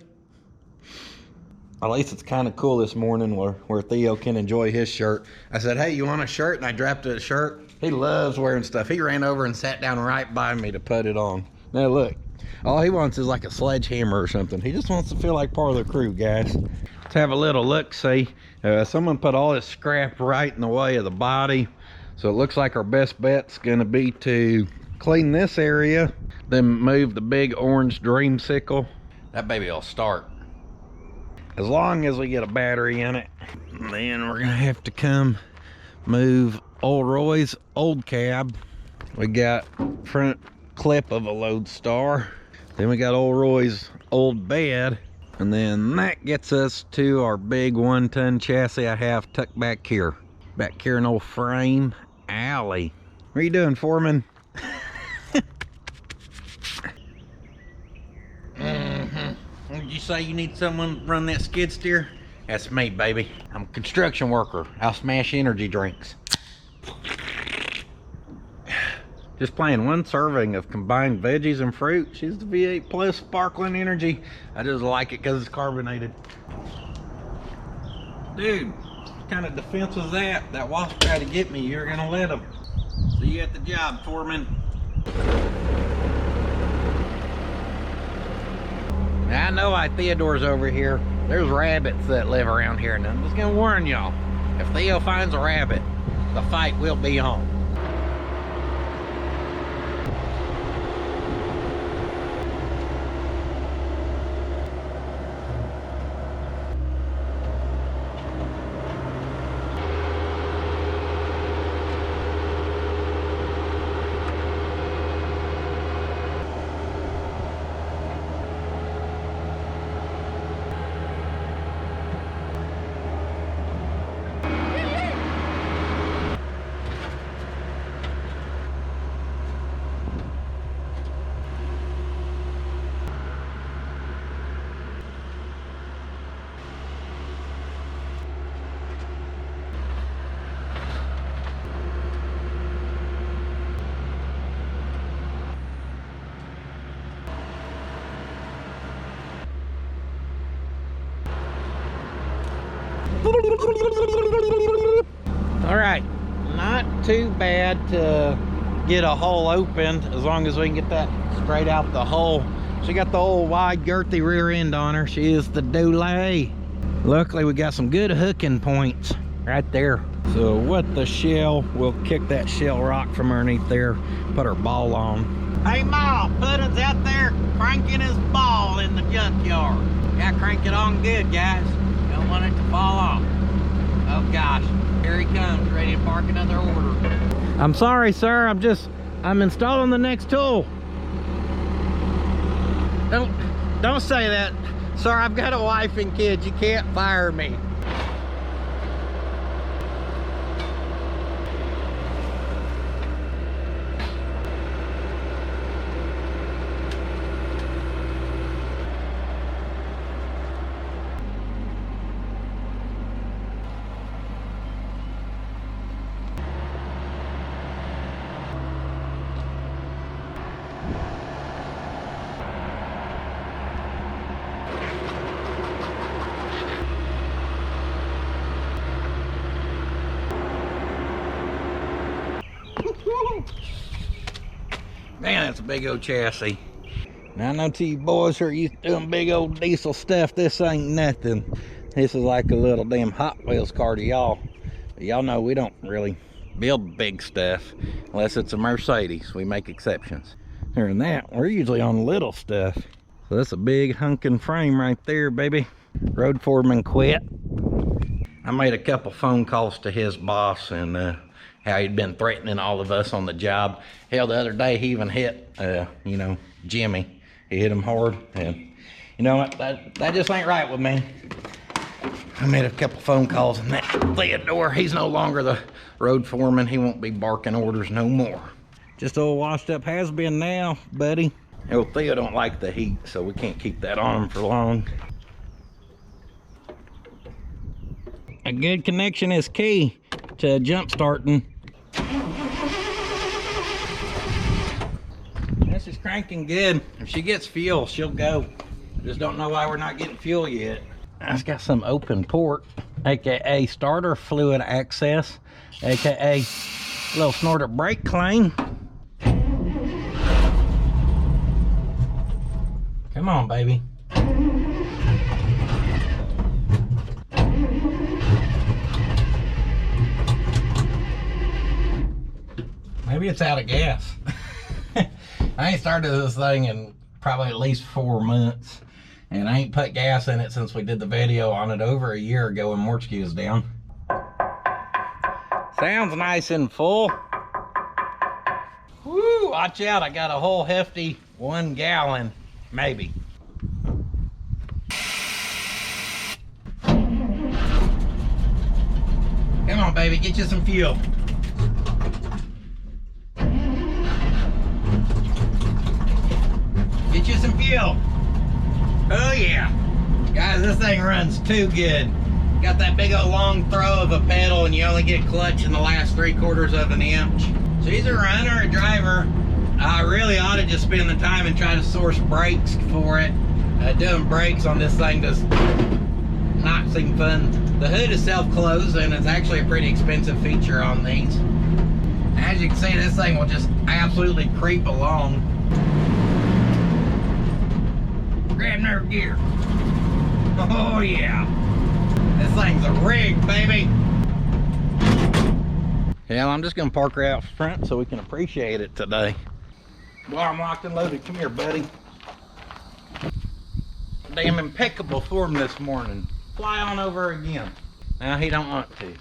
At least it's kind of cool this morning where Theo can enjoy his shirt. I said, hey, you want a shirt? And I drafted a shirt. He loves wearing stuff. He ran over and sat down right by me to put it on. Now look, all he wants is like a sledgehammer or something. He just wants to feel like part of the crew, guys. Let's have a little look, see. Someone put all this scrap right in the way of the body. So it looks like our best bet's gonna be to clean this area, then move the big orange dreamsicle. That baby will start. As long as we get a battery in it. Then we're gonna have to come move old Roy's old cab. We got front clip of a LOADSTAR. Then we got old Roy's old bed. And then that gets us to our big 1-ton chassis I have tucked back here. Back here in old frame alley. What are you doing, Foreman? Did you say you need someone to run that skid steer? That's me, baby. I'm a construction worker. I'll smash energy drinks. Just playing one serving of combined veggies and fruit. She's the V8 Plus sparkling energy. I just like it because it's carbonated. Dude, what kind of defense was that? That wasp tried to get me. You're gonna let him. See you at the job, Foreman. Now, I know why Theodore's over here. There's rabbits that live around here, and I'm just gonna warn y'all. If Theo finds a rabbit, the fight will be on. All right, not too bad to get a hole opened as long as we can get that straight out the hole. She got the old wide Gertie rear end on her. She is the Dulé. Luckily we got some good hooking points right there. So what the shell, we'll kick that shell rock from underneath there, put her ball on. Hey Ma, Puddins out there cranking his ball in the junkyard. Gotta crank it on good, guys. Don't want it to fall off. Oh gosh, here he comes, ready to park another order. I'm sorry, sir, I'm installing the next tool. Don't say that. Sir, I've got a wife and kids, you can't fire me. Man, that's a big old chassis. Now I know to you boys who are used to doing big old diesel stuff, this ain't nothing. This is like a little damn Hot Wheels car to y'all. But y'all know we don't really build big stuff unless it's a Mercedes. We make exceptions. Other than that, we're usually on little stuff. So that's a big hunking frame right there, baby. Road foreman quit. I made a couple phone calls to his boss, and how he'd been threatening all of us on the job. Hell, the other day he even hit, you know, Jimmy. He hit him hard, and you know what? That just ain't right with me. I made a couple phone calls, and that Theodore, he's no longer the road foreman. He won't be barking orders no more. Just old washed up has-been now, buddy. Old Theo don't like the heat, so we can't keep that on him for long. A good connection is key to jump starting. This is cranking good. If she gets fuel, she'll go. Just don't know why we're not getting fuel yet. It's got some open port, aka starter fluid access, aka little snorter brake clean. Come on, baby. Maybe it's out of gas. I ain't started this thing in probably at least 4 months, and I ain't put gas in it since we did the video on it over a year ago when Morchke was down. Sounds nice and full. Woo, watch out, I got a whole hefty 1 gallon, maybe. Come on, baby, get you some fuel. Get you some fuel. Oh yeah. Guys, this thing runs too good. Got that big old long throw of a pedal, and you only get clutch in the last 3/4 of an inch. She's a runner, a driver. I really ought to just spend the time and try to source brakes for it. Doing brakes on this thing does not seem fun. The hood is self-closed, and it's actually a pretty expensive feature on these. As you can see, this thing will just absolutely creep along. Grab another gear. Oh yeah. This thing's a rig, baby. Yeah, I'm just gonna park her out front so we can appreciate it today. Well, I'm locked and loaded. Come here, buddy. Damn impeccable form this morning. Fly on over again. Now he don't want to.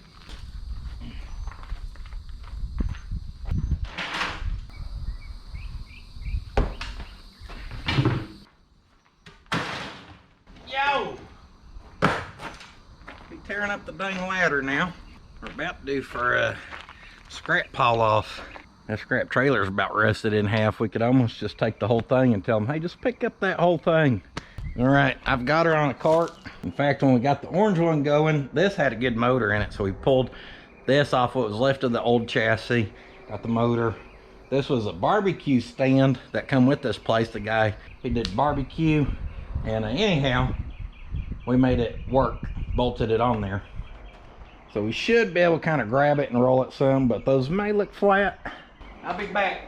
Yo! Be tearing up the dang ladder now. We're about to do for a scrap haul off. That scrap trailer's about rusted in half. We could almost just take the whole thing and tell them, hey, just pick up that whole thing. All right, I've got her on a cart. In fact, when we got the orange one going, this had a good motor in it, so we pulled this off what was left of the old chassis. Got the motor. This was a barbecue stand that come with this place. The guy, he did barbecue, and anyhow, we made it work, bolted it on there. So we should be able to kind of grab it and roll it some, but those may look flat. I'll be back.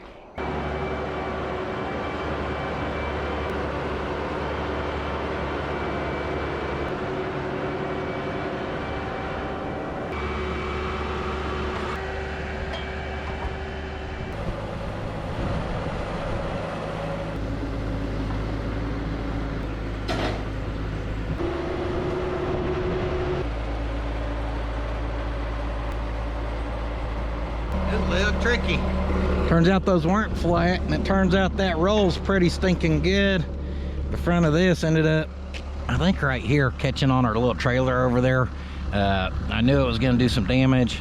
It's a little tricky. Turns out those weren't flat, and it turns out that roll's pretty stinking good. The front of this ended up, I think right here, catching on our little trailer over there. I knew it was gonna do some damage.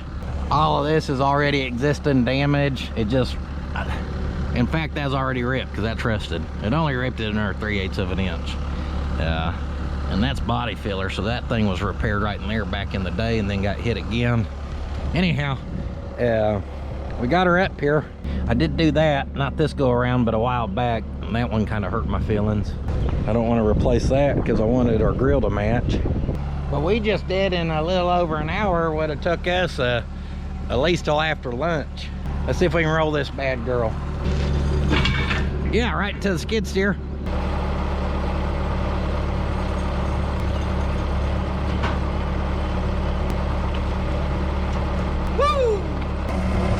All of this is already existing damage. It just, in fact, that's already ripped because that's rusted. It only ripped it another 3/8 of an inch. And that's body filler, so that thing was repaired right in there back in the day and then got hit again. Anyhow, we got her up here. I did do that, not this go around, but a while back, and that one kind of hurt my feelings. I don't want to replace that because I wanted our grill to match. But we just did in a little over an hour what it took us at least till after lunch. Let's see if we can roll this bad girl. Yeah, right to the skid steer. Woo!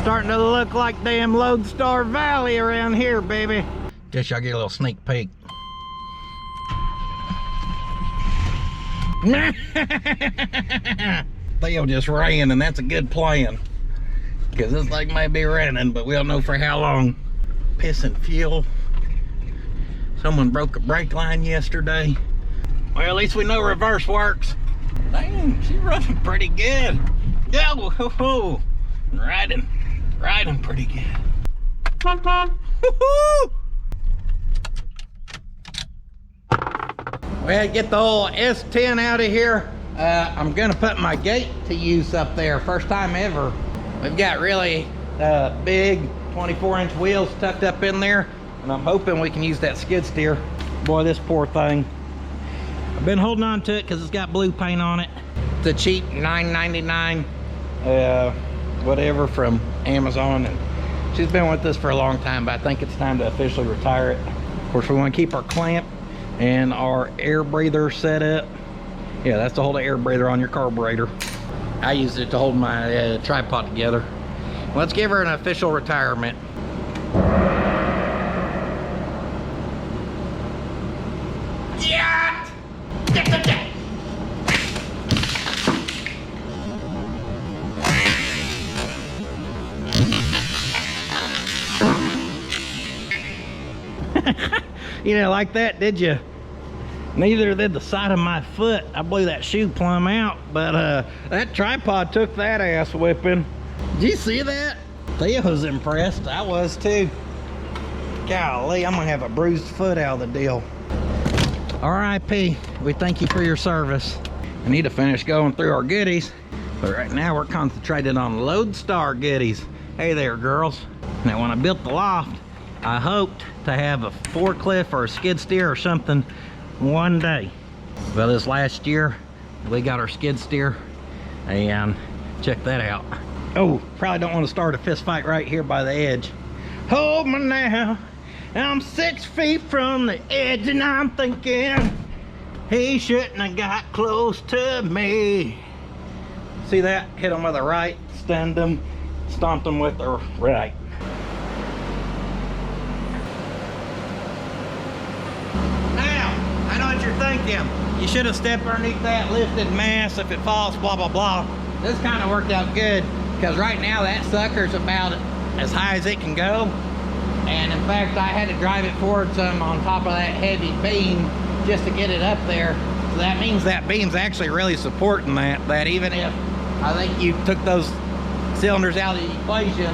Starting to look like damn Lodestar Valley around here, baby. Just y'all get a little sneak peek. Theo just ran, and that's a good plan. because this thing may be running, but we don't know for how long. Pissing fuel. Someone broke a brake line yesterday. Well, at least we know reverse works. Dang, she's running pretty good. Yeah, whoa, riding pretty good. Woohoo! Well, get the old S-10 out of here. I'm gonna put my gate to use up there. First time ever. We've got really big 24-inch wheels tucked up in there, and I'm hoping we can use that skid steer. Boy, this poor thing. I've been holding on to it because it's got blue paint on it. It's a cheap $9.99 whatever from Amazon, and she's been with us for a long time, but I think it's time to officially retire it. Of course, we want to keep our clamp and our air breather set up. Yeah, that's to hold the air breather on your carburetor. I used it to hold my tripod together. Let's give her an official retirement. Yeah! You didn't like that, did you? Neither did the side of my foot. I blew that shoe plumb out, but that tripod took that ass whipping. Did you see that? Thea was impressed. I was too. Golly, I'm gonna have a bruised foot out of the deal. R.I.P. We thank you for your service. I need to finish going through our goodies, but right now we're concentrated on LOADSTAR goodies. Hey there, girls. Now, when I built the loft, I hoped to have a forklift or a skid steer or something one day. Well, this last year, we got our skid steer, and check that out. Oh, probably don't want to start a fist fight right here by the edge. Hold me now, I'm 6 feet from the edge, and I'm thinking he shouldn't have got close to me. See that? Hit him with the right, stunned him, stomped him with the right. You're thinking you should have stepped underneath that lifted mass. If it falls, blah blah blah. This kind of worked out good because right now that sucker's about as high as it can go, and in fact I had to drive it forward some on top of that heavy beam just to get it up there. So that means that beam's actually really supporting that even if I think you took those cylinders out of the equation,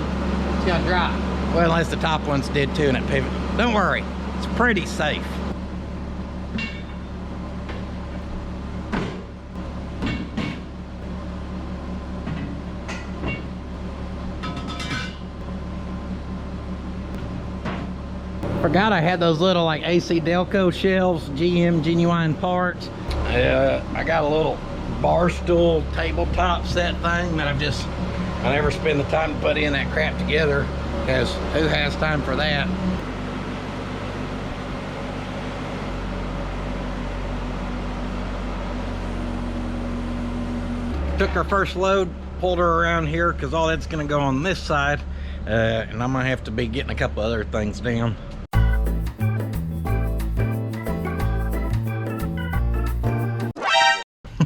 it's gonna drop. Well, unless the top ones did too and it pivoted. Don't worry, it's pretty safe. Forgot I had those little like AC Delco shelves, GM Genuine Parts. I got a little bar stool tabletop set thing that I never spend the time to put in that crap together, because who has time for that? Took our first load, pulled her around here because all that's gonna go on this side, and I'm gonna have to be getting a couple other things down.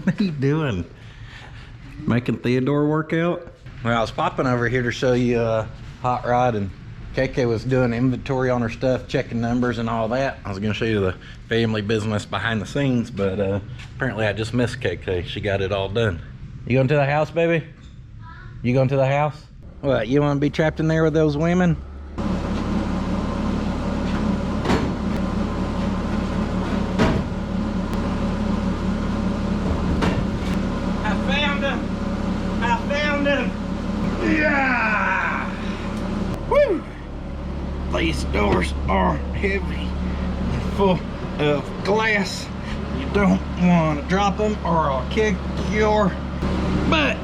What are you doing? Making Theodore work out? Well, I was popping over here to show you Hot Rod, and KK was doing inventory on her stuff, checking numbers and all that. I was gonna show you the family business behind the scenes, but apparently I just missed KK. She got it all done. You going to the house, baby? You going to the house? What, you wanna be trapped in there with those women? Yeah! Woo! These doors are heavy and full of glass. You don't want to drop them or I'll kick your butt.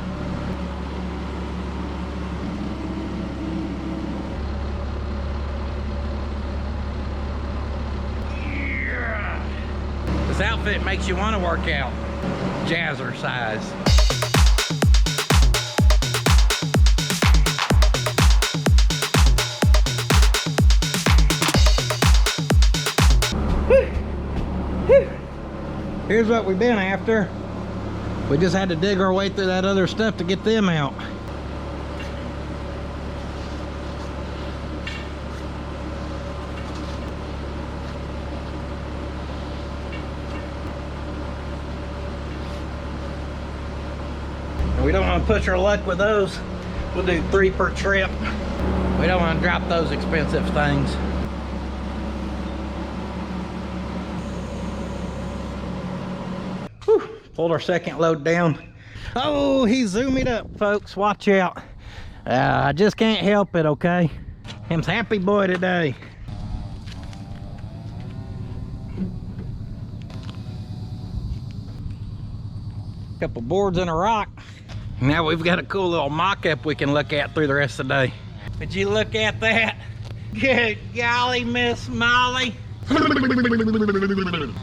Yeah! This outfit makes you want to work out. Jazzercise. Here's what we've been after. We just had to dig our way through that other stuff to get them out. We don't want to push our luck with those. We'll do 3 per trip. We don't want to drop those expensive things. Whew, pulled our second load down. Oh, he zoomed up, folks. Watch out. I just can't help it, okay? Him's happy boy today. Couple boards and a rock. Now we've got a cool little mock-up we can look at through the rest of the day. Would you look at that? Good golly, Miss Molly.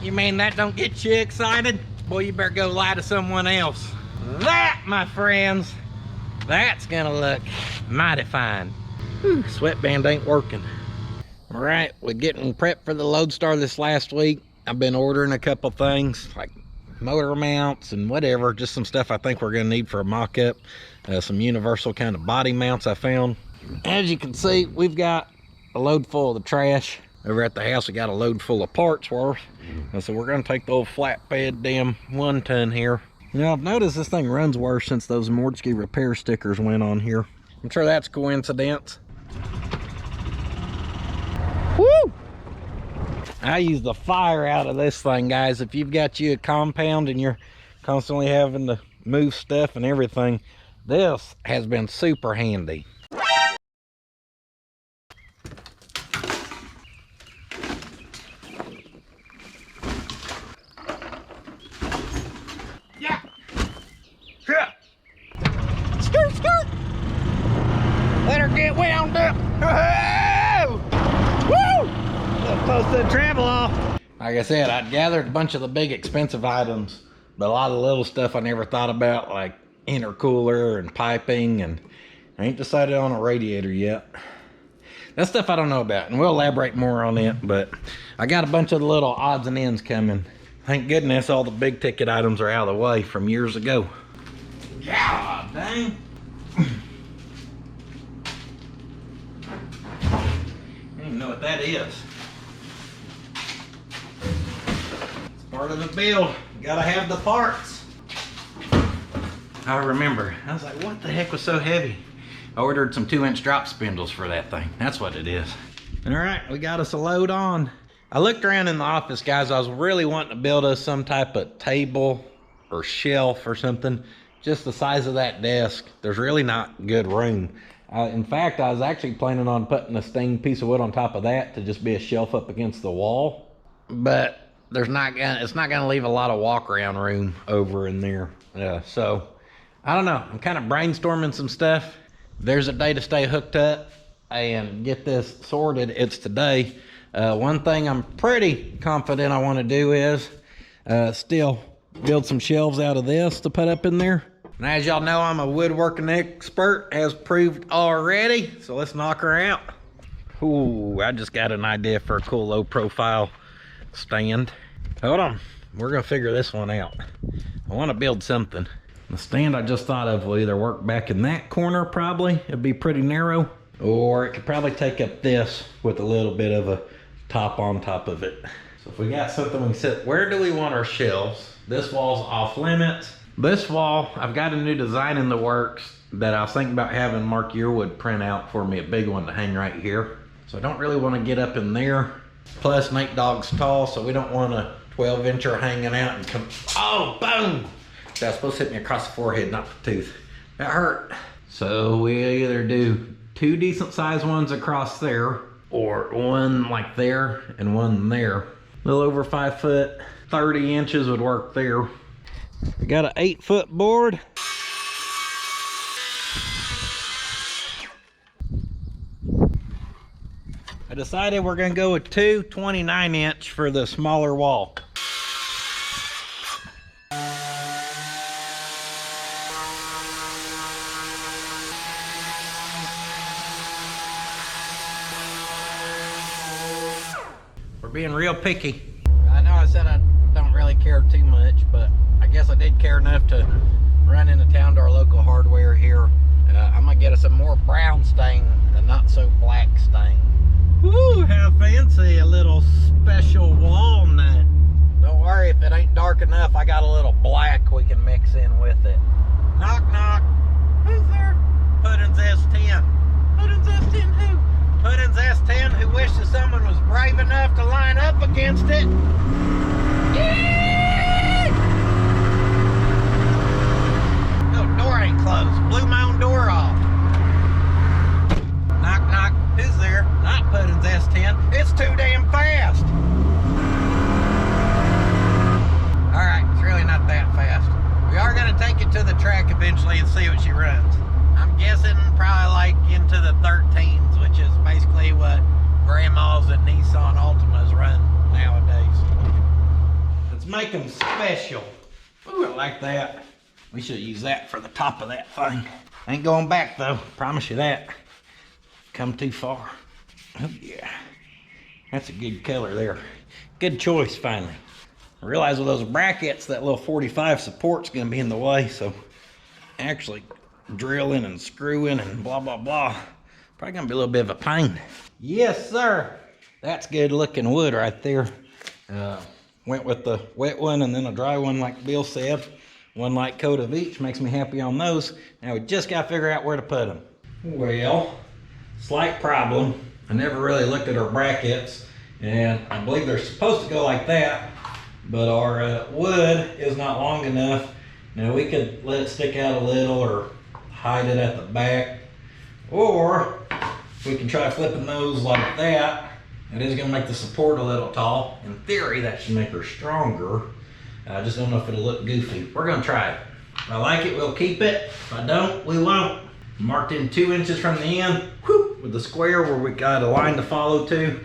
You mean that don't get you excited? Boy, you better go lie to someone else. That, my friends, that's gonna look mighty fine. Whew, sweatband ain't working. All right, we're getting prepped for the LOADSTAR this last week. I've been ordering a couple things like motor mounts and whatever, just some stuff I think we're gonna need for a mock-up. Some universal kind of body mounts I found. As you can see, we've got a load full of the trash. Over at the house, we got a load full of parts worth. And so we're gonna take the old flatbed damn 1 ton here. You know, I've noticed this thing runs worse since those Mordski repair stickers went on here. I'm sure that's coincidence. Woo! I use the fire out of this thing, guys. If you've got you a compound and you're constantly having to move stuff and everything, this has been super handy. Yeah. Yeah. Skirt, skirt. Let her get wound up. Woo! Close to the travel off. Like I said, I'd gathered a bunch of the big expensive items, but a lot of the little stuff I never thought about, like intercooler and piping, and I ain't decided on a radiator yet. That stuff I don't know about, and we'll elaborate more on it, but I got a bunch of the little odds and ends coming. Thank goodness all the big ticket items are out of the way from years ago. Yeah, dang. I don't even know what that is. Part of the build, you gotta have the parts. I remember, I was like, what the heck was so heavy? I ordered some 2-inch drop spindles for that thing. That's what it is. All right, we got us a load on. I looked around in the office, guys. I was really wanting to build us some type of table or shelf or something, just the size of that desk. There's really not good room. In fact, I was actually planning on putting a stained piece of wood on top of that to just be a shelf up against the wall, but it's not gonna leave a lot of walk around room over in there. So I don't know, I'm kind of brainstorming some stuff. There's a day to stay hooked up and get this sorted. It's today. One thing I'm pretty confident I want to do is still build some shelves out of this to put up in there. And as y'all know, I'm a woodworking expert, as proved already. So let's knock her out. Ooh, I just got an idea for a cool low profile stand. Hold on, we're gonna figure this one out. I want to build something. The stand I just thought of will either work back in that corner, probably it'd be pretty narrow, or it could probably take up this with a little bit of a top on top of it. So if we got something we can sit, where do we want our shelves? This wall's off limits. This wall, I've got a new design in the works that I was thinking about having Mark Yearwood print out for me, a big one to hang right here. So I don't really want to get up in there. Plus Nate Dogg's tall, so we don't want a 12-incher hanging out and come, oh, boom! That's supposed to hit me across the forehead, not the tooth. That hurt. So we either do 2 decent sized ones across there, or one like there and one there. A little over 5 foot, 30 inches would work there. We got an 8-foot board. I decided we're gonna go with 2 29-inch for the smaller wall. We're being real picky. I know I said I don't really care too much, but I guess I did care enough to run into town to our local hardware here. I'm gonna get us a more brown stain and not so black stain. Woo, how fancy, a little special walnut. Don't worry if it ain't dark enough, I got a little black we can mix in with it. Knock, knock. enough to line up against it. Oh, door ain't closed. Blew my own door off. Knock, knock. Who's there? Not Puddins S10. It's too damn fast. All right, it's really not that fast. We are going to take it to the track eventually and see what she runs. I'm guessing probably like into the 13s, which is basically what grandmas and Nissan Altimas run nowadays. Let's make them special. Ooh, I like that. We should use that for the top of that thing. Ain't going back though, promise you that. Come too far. Oh yeah, that's a good color there. Good choice finally. I realize with those brackets, that little 45 support's gonna be in the way, so actually drilling and screwing and blah, blah, blah. Probably gonna be a little bit of a pain. Yes, sir. That's good looking wood right there. Went with the wet one and then a dry one like Bill said. One light coat of each makes me happy on those. Now we just gotta figure out where to put them. Well, slight problem. I never really looked at our brackets, and I believe they're supposed to go like that, but our wood is not long enough. Now we could let it stick out a little or hide it at the back, or we can try flipping those like that. It is gonna make the support a little tall. In theory, that should make her stronger. I just don't know if it'll look goofy. We're gonna try it. If I like it, we'll keep it. If I don't, we won't. Marked in 2 inches from the end, whoop, with the square where we got a line to follow to.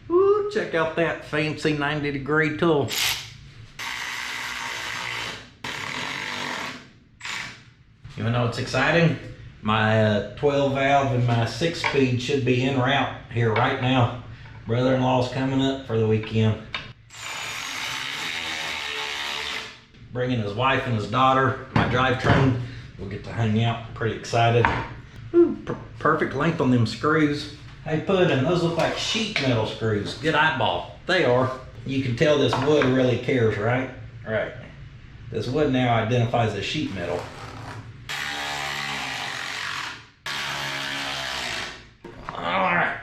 Woo, check out that fancy 90-degree tool. You wanna know what's exciting? My 12 valve and my 6-speed should be en route here right now. Brother-in-law's coming up for the weekend. Bringing his wife and his daughter, my drivetrain. We'll get to hang out, pretty excited. Ooh, perfect length on them screws. Hey Puddin', those look like sheet metal screws. Good eyeball, they are. You can tell this wood really cares, right? Right. This wood now identifies as sheet metal. Alright,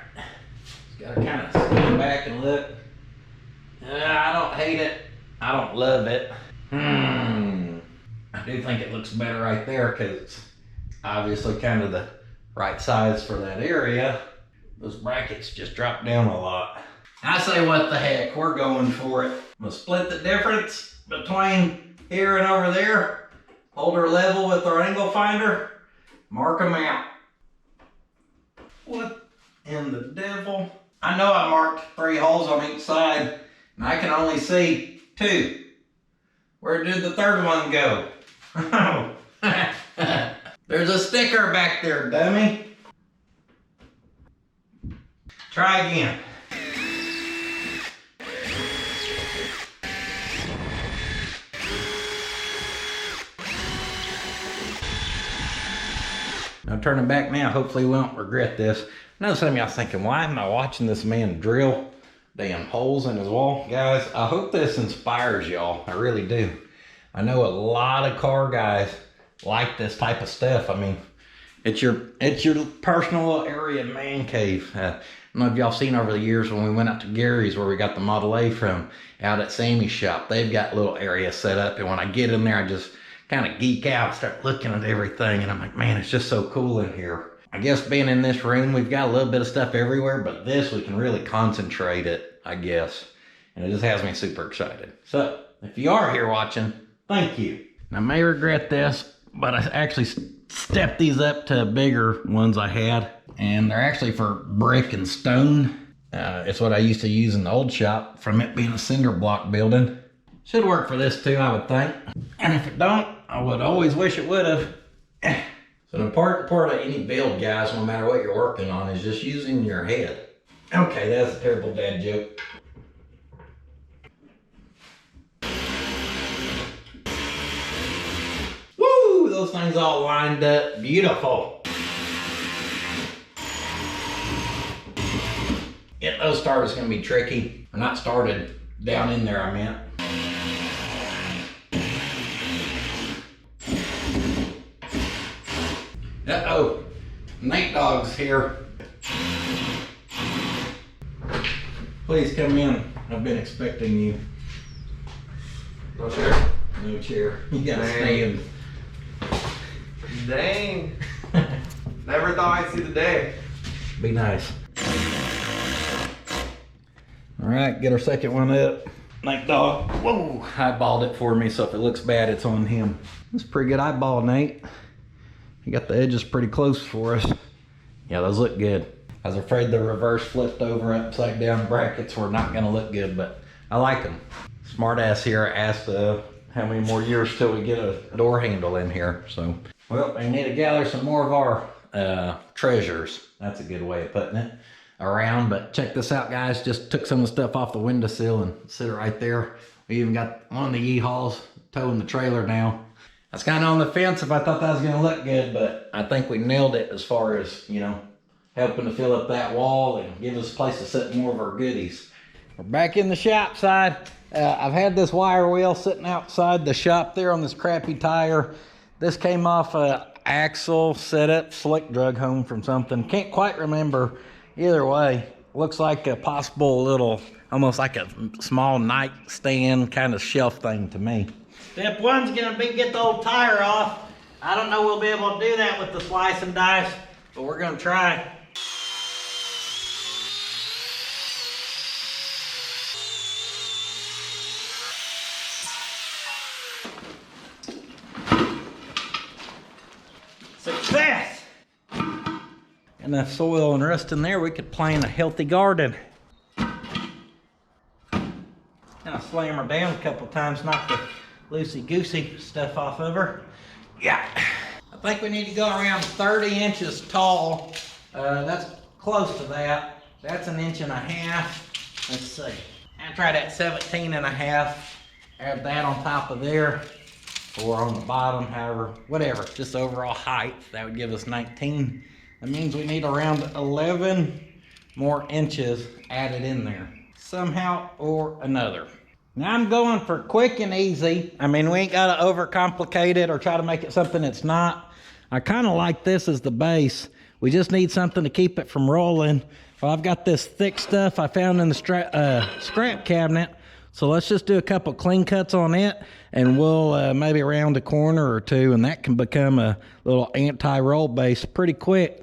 gotta kind of stand back and look. I don't hate it, I don't love it. I do think it looks better right there because it's obviously kind of the right size for that area. Those brackets just drop down a lot. I say what the heck, we're going for it. I'm gonna split the difference between here and over there, hold her level with our angle finder, mark them out. What in the devil? I know I marked 3 holes on each side and I can only see 2. Where did the third one go? Oh, there's a sticker back there, dummy. Try again. Now turning back now, hopefully we won't regret this. I know some of y'all thinking, why am I watching this man drill damn holes in his wall? Guys, I hope this inspires y'all. I really do. I know a lot of car guys like this type of stuff. I mean, it's your personal area man cave. I don't know if y'all seen over the years when we went out to Gary's where we got the Model A from, out at Sammy's shop. They've got little areas set up, and when I get in there, I just kind of geek out, start looking at everything, and I'm like, man, it's just so cool in here. I guess being in this room, we've got a little bit of stuff everywhere, but this, we can really concentrate it, I guess. And it just has me super excited. So, if you are here watching, thank you. I may regret this, but I actually stepped these up to bigger ones I had, and they're actually for brick and stone. It's what I used to use in the old shop from it being a cinder block building. Should work for this too, I would think. And if it don't, I would always wish it would have. So the important part of any build, guys, no matter what you're working on, is just using your head. Okay, that's a terrible dad joke. Woo! Those things all lined up. Beautiful. Getting those started is going to be tricky. Or not started, down in there, I meant. Uh-oh, Nate Dogg's here. Please come in. I've been expecting you. No chair? No chair. You gotta Dang. stand. Dang. Never thought I'd see the day. Be nice. All right, get our second one up. Nate dog. Whoa, eyeballed it for me, so if it looks bad, it's on him. That's a pretty good eyeball, Nate. You got the edges pretty close for us. Yeah, those look good. I was afraid the reverse flipped over upside down brackets were not gonna look good, but I like them. Smart ass here asked how many more years till we get a door handle in here. So, well, we need to gather some more of our treasures. That's a good way of putting it. Around, but check this out, guys. Just took some of the stuff off the windowsill and sit it right there. We even got one of the U-Hauls towing the trailer now. I was kind of on the fence if I thought that was going to look good, but I think we nailed it as far as, you know, helping to fill up that wall and give us a place to set more of our goodies. We're back in the shop side. I've had this wire wheel sitting outside the shop there on this crappy tire. This came off a axle setup, slick drug home from something. Can't quite remember. Either way, looks like a possible little, almost like a small nightstand kind of shelf thing to me. Step one's gonna be get the old tire off. I don't know we'll be able to do that with the slice and dice, but we're gonna try. Success! Enough soil and rust in there, we could plant a healthy garden. Kind of slam her down a couple times, knock the loosey-goosey stuff off of her. Yeah. I think we need to go around 30 inches tall. That's close to that. That's 1.5 inches. Let's see. I'll try that 17.5. Add that on top of there, or on the bottom, however, whatever. Just the overall height. That would give us 19. That means we need around 11 more inches added in there, somehow or another. Now I'm going for quick and easy. I mean, we ain't gotta overcomplicate it or try to make it something it's not. I kinda like this as the base. We just need something to keep it from rolling. Well, I've got this thick stuff I found in the scrap cabinet. So let's just do a couple clean cuts on it, and we'll maybe round a corner or two, and that can become a little anti-roll base pretty quick.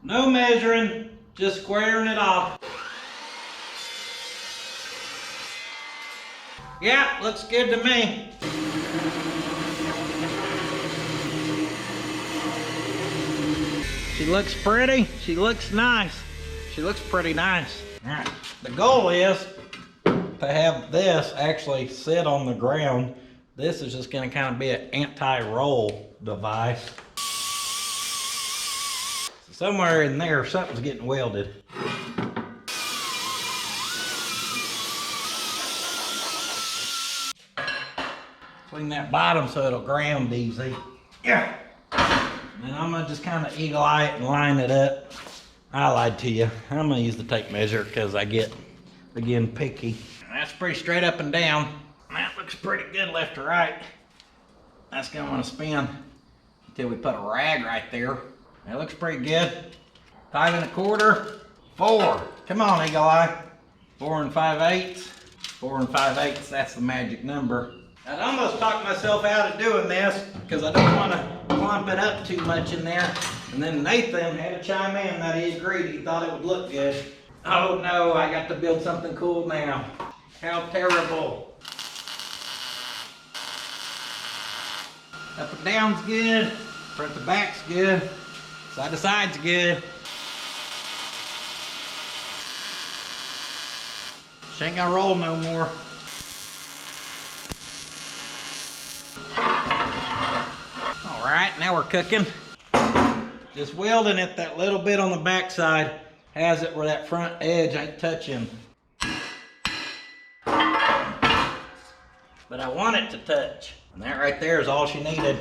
No measuring, just squaring it off. Yeah, looks good to me. She looks pretty, she looks nice. She looks pretty nice. All right, the goal is to have this actually sit on the ground. This is just gonna kind of be an anti-roll device. So somewhere in there, something's getting welded. Clean that bottom so it'll ground easy. Yeah. And I'm gonna just kind of eagle eye it and line it up. I lied to you. I'm gonna use the tape measure because I get, again, picky. That's pretty straight up and down. That looks pretty good left to right. That's gonna wanna spin until we put a rag right there. That looks pretty good. 5 1/4, 4. Come on, eagle eye. 4 5/8. 4 5/8, that's the magic number. I'd almost talked myself out of doing this because I don't want to clump it up too much in there. And then Nathan had to chime in that he agreed, he thought it would look good. Oh no, I got to build something cool now. How terrible. Up and down's good, front to back's good, side to side's good. She ain't gonna roll no more. All right, now we're cooking. Just welding it that little bit on the back side has it where that front edge ain't touching. But I want it to touch. And that right there is all she needed.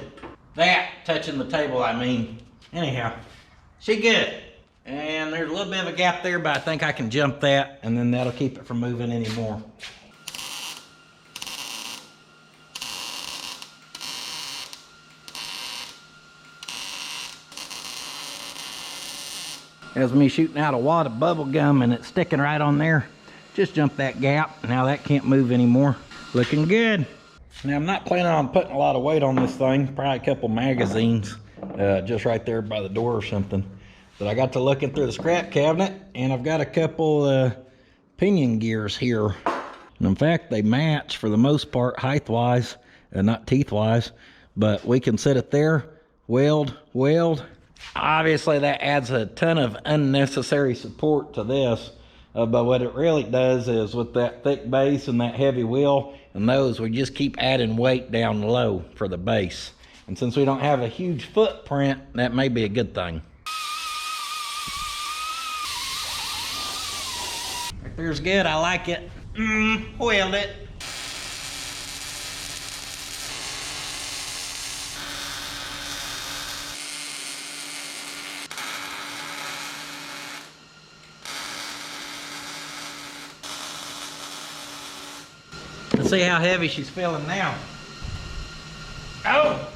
That touching the table, I mean. Anyhow, she good. And there's a little bit of a gap there, but I think I can jump that, and then that'll keep it from moving anymore. As me shooting out a wad of bubble gum and it's sticking right on there. Just jump that gap. Now that can't move anymore. Looking good. Now I'm not planning on putting a lot of weight on this thing. Probably a couple magazines just right there by the door or something. But I got to looking through the scrap cabinet and I've got a couple pinion gears here. And in fact, they match for the most part height-wise, not teeth-wise. But we can set it there, weld. Obviously that adds a ton of unnecessary support to this. But what it really does is with that thick base and that heavy wheel and those, we just keep adding weight down low for the base. And since we don't have a huge footprint, that may be a good thing. Right there's good, I like it. Weld it. Let's see how heavy she's feeling now. Oh,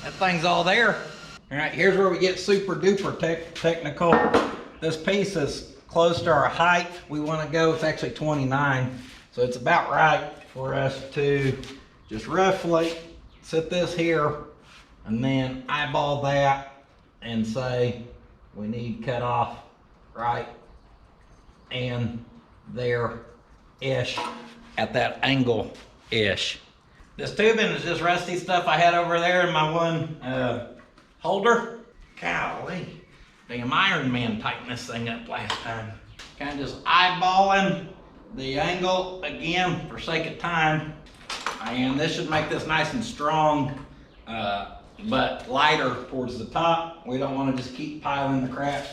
that thing's all there. All right, here's where we get super duper technical. This piece is close to our height. We want to go, it's actually 29. So it's about right for us to just roughly set this here and then eyeball that and say we need cut off right and there-ish. At that angle-ish. This tubing is just rusty stuff I had over there in my one holder. Golly, damn Iron Man tightened this thing up last time. Kind of just eyeballing the angle again for sake of time. And this should make this nice and strong, but lighter towards the top. We don't want to just keep piling the crap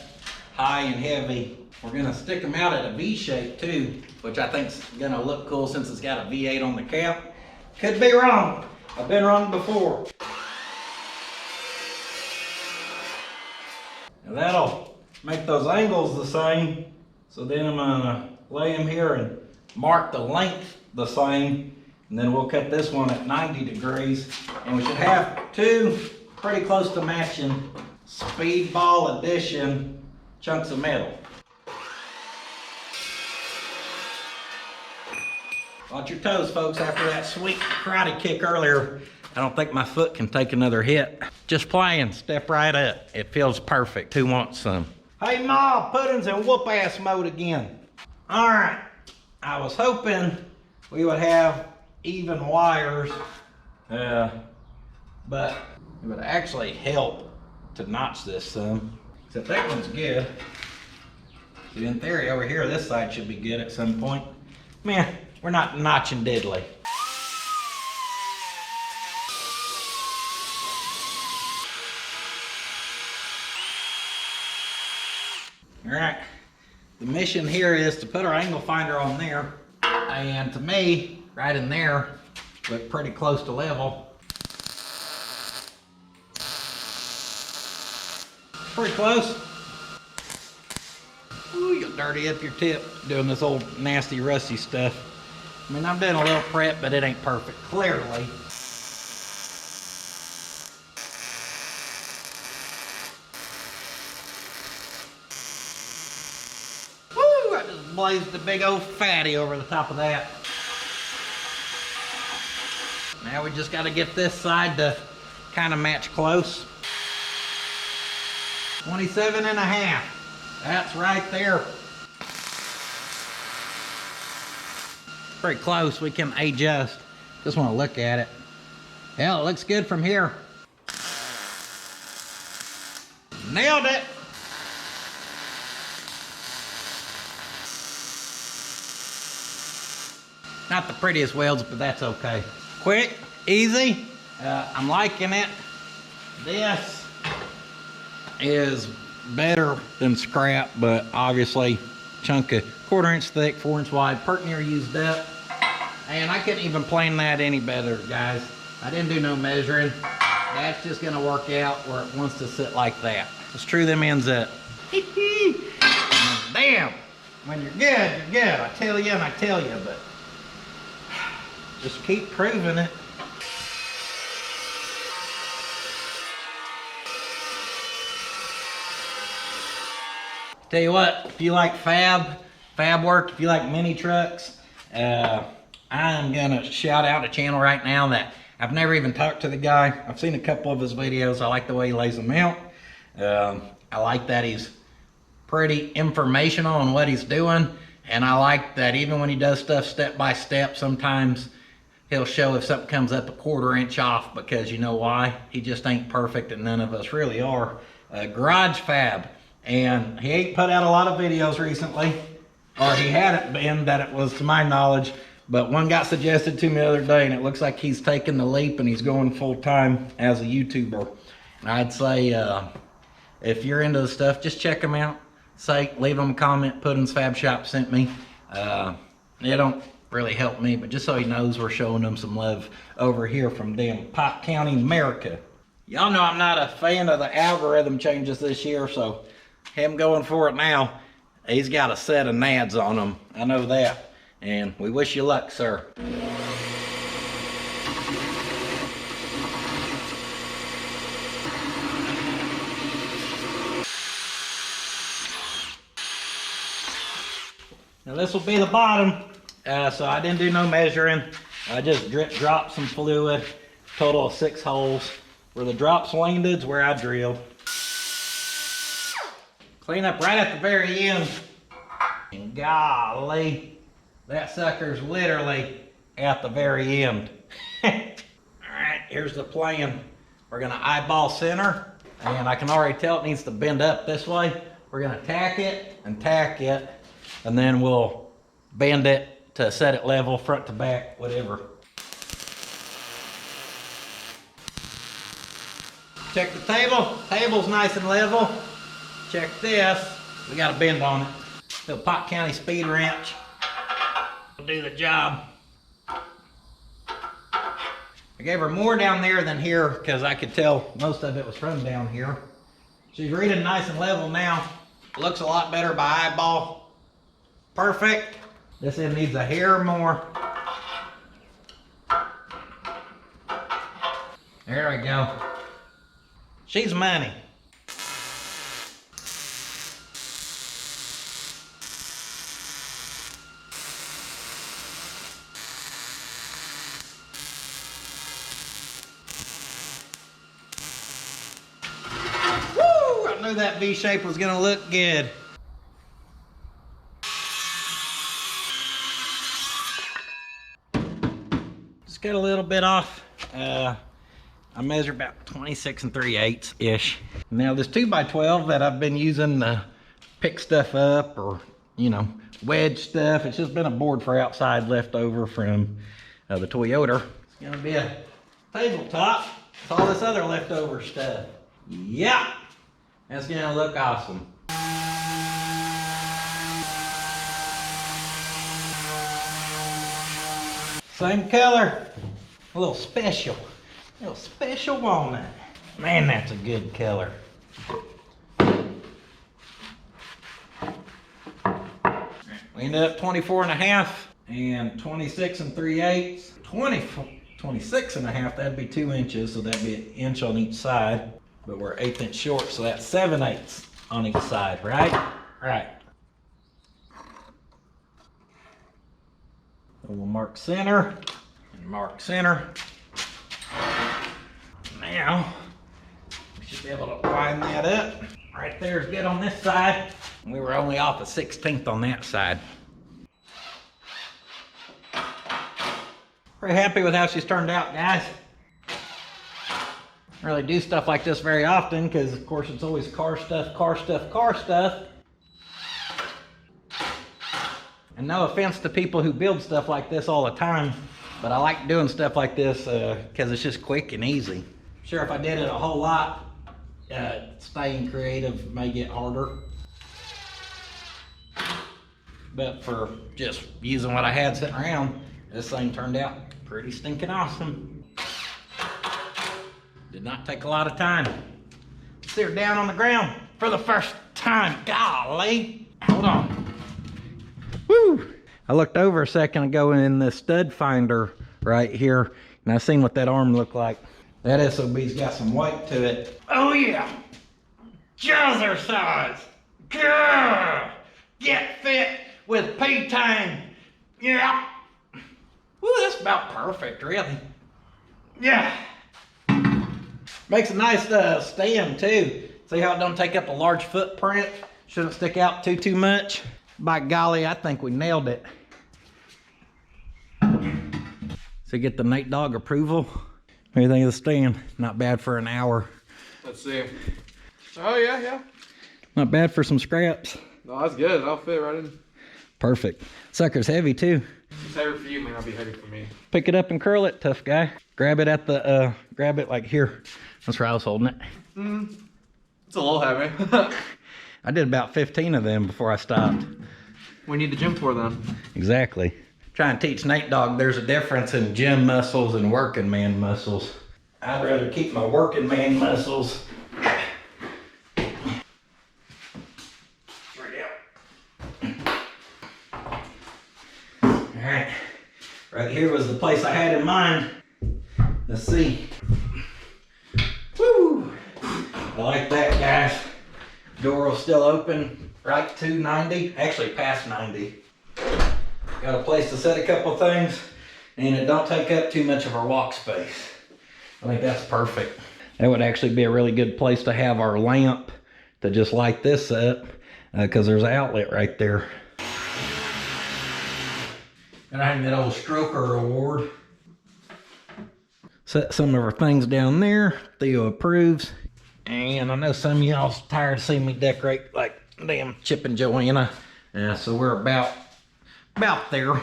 high and heavy. We're gonna stick them out at a V shape too, which I think's gonna look cool since it's got a V8 on the cap. Could be wrong. I've been wrong before. Now that'll make those angles the same. So then I'm gonna lay them here and mark the length the same. And then we'll cut this one at 90 degrees. And we should have two pretty close to matching Speedball Edition chunks of metal. Watch your toes, folks, after that sweet karate kick earlier. I don't think my foot can take another hit. Just playing, step right up. It feels perfect. Who wants some? Hey, Ma, puddins in whoop-ass mode again. All right, I was hoping we would have even wires, but it would actually help to notch this some. Except that one's good. So in theory, over here, this side should be good at some point. Man, we're not notching diddly. All right, the mission here is to put our angle finder on there, and to me, right in there, look pretty close to level. Pretty close. Ooh, you'll dirty up your tip doing this old nasty rusty stuff. I mean, I'm doing a little prep, but it ain't perfect, clearly. Woo, I just blazed a big old fatty over the top of that. Now we just got to get this side to kind of match close. 27.5. That's right there. Pretty close, we can adjust. Just want to look at it. Hell, it looks good from here. Nailed it. Not the prettiest welds, but that's okay. Quick, easy. I'm liking it. This is better than scrap, but obviously chunk of 1/4 inch thick, 4 inch wide, pert near used up. And I couldn't even plan that any better, guys. I didn't do no measuring. That's just gonna work out where it wants to sit like that. Let's true them ends up. Damn, when you're good, you're good. I tell you and I tell you, but just keep proving it. Tell you what, if you like fab work, if you like mini trucks, I am gonna shout out a channel right now that I've never even talked to the guy. I've seen a couple of his videos. I like the way he lays them out. I like that he's pretty informational on what he's doing. And I like that even when he does stuff step by step, sometimes he'll show if something comes up a 1/4 inch off, because you know why? He just ain't perfect, and none of us really are. Garage Fab. And he ain't put out a lot of videos recently, or he hadn't been, that it was to my knowledge. But one got suggested to me the other day, and it looks like he's taking the leap and he's going full time as a YouTuber. And I'd say, if you're into the stuff, just check him out. Leave him a comment, puddins.fab.shop sent me. It don't really help me, but just so he knows we're showing him some love over here from damn Pike County, America. Y'all know I'm not a fan of the algorithm changes this year, so him going for it now, he's got a set of nads on him. I know that. And we wish you luck, sir. Now this will be the bottom, so I didn't do no measuring. I just dropped some fluid, total of 6 holes. Where the drops landed is where I drilled. Clean up right at the very end. And golly, that sucker's literally at the very end. Alright, here's the plan. We're gonna eyeball center, and I can already tell it needs to bend up this way. We're gonna tack it, and then we'll bend it to set it level, front to back, whatever. Check the table. Table's nice and level. Check this. We got a bend on it. Little Pike County speed wrench will do the job. I gave her more down there than here because I could tell most of it was from down here. She's reading nice and level now. Looks a lot better by eyeball. Perfect. This end needs a hair more. There we go. She's money. Woo! I knew that V shape was gonna look good. Just got a little bit off. I measure about 26 3/8 ish. Now this 2x12 that I've been using to pick stuff up, or wedge stuff, it's just been a board for outside left over from the Toyota. It's gonna be a tabletop with all this other leftover stuff. Yeah, that's gonna look awesome. Same color, a little special walnut. Man, that's a good color. We ended up 24.5 and 26 3/8. 26.5, that'd be 2 inches, so that'd be 1 inch on each side. But we're 1/8 inch short, so that's 7/8 on each side, right? Right. So we'll mark center and mark center. Now, we should be able to line that up. Right there is good on this side. We were only off a 1/16 on that side. Pretty happy with how she's turned out, guys. I don't really do stuff like this very often because, of course, it's always car stuff. And no offense to people who build stuff like this all the time, but I like doing stuff like this because it's just quick and easy. Sure, if I did it a whole lot, staying creative may get harder. But for just using what I had sitting around, this thing turned out pretty stinking awesome. Did not take a lot of time. See her down on the ground for the first time. Golly. Hold on. Woo! I looked over a second ago in the stud finder right here, and I seen what that arm looked like. That SOB's got some weight to it. Oh yeah! Jazzercise! Get fit with P-Tang. Yeah. Woo, that's about perfect, really. Yeah. Makes a nice stand too. See how it don't take up a large footprint? Shouldn't stick out too much. By golly, I think we nailed it. So get the Nate Dogg approval. What do you think of the stand? Not bad for an hour. Let's see. Oh yeah. Not bad for some scraps. No, that's good. That'll fit right in. Perfect. Sucker's heavy too. It's heavy for you, may not be heavy for me. Pick it up and curl it, tough guy. Grab it at the, grab it like here. That's where I was holding it. It's a little heavy. I did about 15 of them before I stopped. We need the gym for them. Exactly. Trying to teach Nate Dogg there's a difference in gym muscles and working man muscles. I'd rather keep my working man muscles. Straight out. Alright. Right here was the place I had in mind. Let's see. Woo! I like that, guys. Door will still open right to 90, actually past 90. Got a place to set a couple things, and it don't take up too much of our walk space. I think that's perfect. That would actually be a really good place to have our lamp to just light this up, because there's an outlet right there. Gonna hang that old Stroker award. Set some of our things down there. Theo approves. And I know some of y'all's tired of seeing me decorate like damn Chip and Joanna. So we're about there.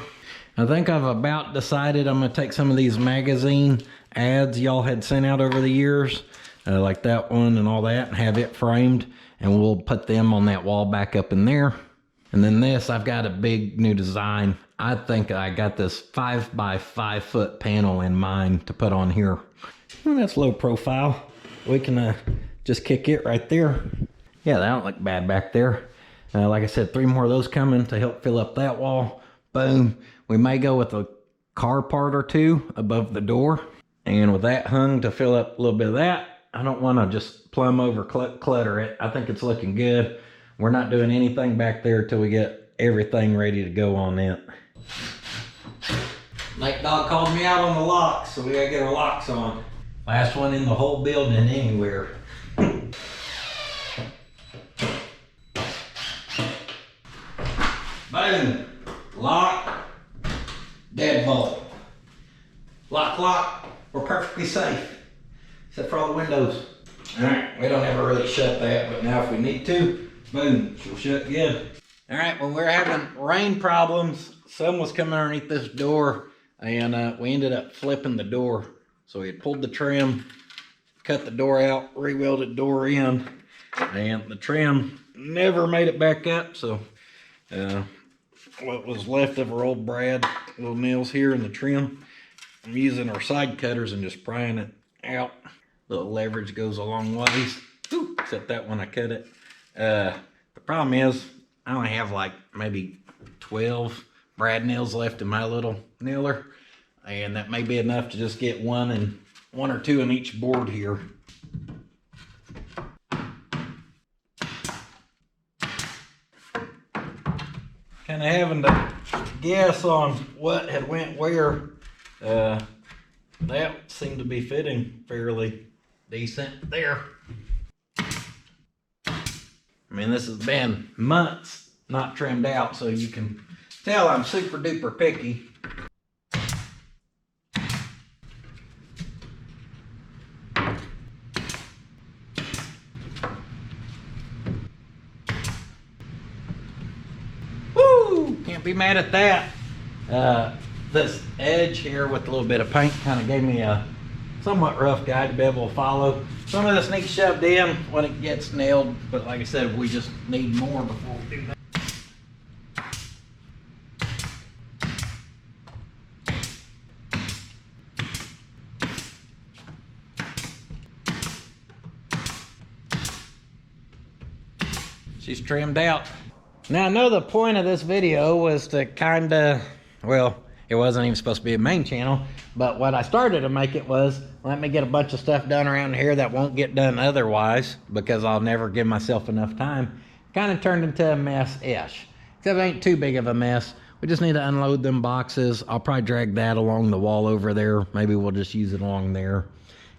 I think I've about decided I'm gonna take some of these magazine ads y'all had sent out over the years, like that one and all that, and have it framed, and we'll put them on that wall back up in there. And then this, I've got a big new design. I think I got this 5 by 5 foot panel in mind to put on here. Well, that's low profile. We can just kick it right there. Yeah, that don't look bad back there. Like I said, 3 more of those coming to help fill up that wall. Boom. We may go with a car part or 2 above the door. And with that hung to fill up a little bit of that, I don't want to just plumb over clutter it. I think it's looking good. We're not doing anything back there till we get everything ready to go on it. Nate Dogg called me out on the locks, so we gotta get our locks on. Last one in the whole building anywhere. Boom. Lock. Deadbolt. Lock. We're perfectly safe. Except for all the windows. Alright, we don't ever really shut that, but now if we need to, boom, she'll shut good. Alright, when we're having rain problems, sun was coming underneath this door, and we ended up flipping the door. So we had pulled the trim, cut the door out, re-welded door in, and the trim never made it back up. So what was left of our old Brad little nails here in the trim, I'm using our side cutters and just prying it out. Little leverage goes a long ways. Ooh, except that when I cut it. The problem is I only have like maybe 12 brad nails left in my little nailer, and that may be enough to just get one or two in each board here. Kind of having to guess on what had went where. That seemed to be fitting fairly decent there. I mean, this has been months not trimmed out, so you can tell I'm super duper picky. Woo! Can't be mad at that. This edge here with a little bit of paint kind of gave me a somewhat rough guide to be able to follow. Some of this needs shoved in when it gets nailed, but like I said, we just need more before we do that. She's trimmed out. Now I know the point of this video was to kind of, well, it wasn't even supposed to be a main channel, but what I started to make it was, let me get a bunch of stuff done around here that won't get done otherwise, because I'll never give myself enough time. kind of turned into a mess-ish. Except it ain't too big of a mess. We just need to unload them boxes. I'll probably drag that along the wall over there. Maybe we'll just use it along there.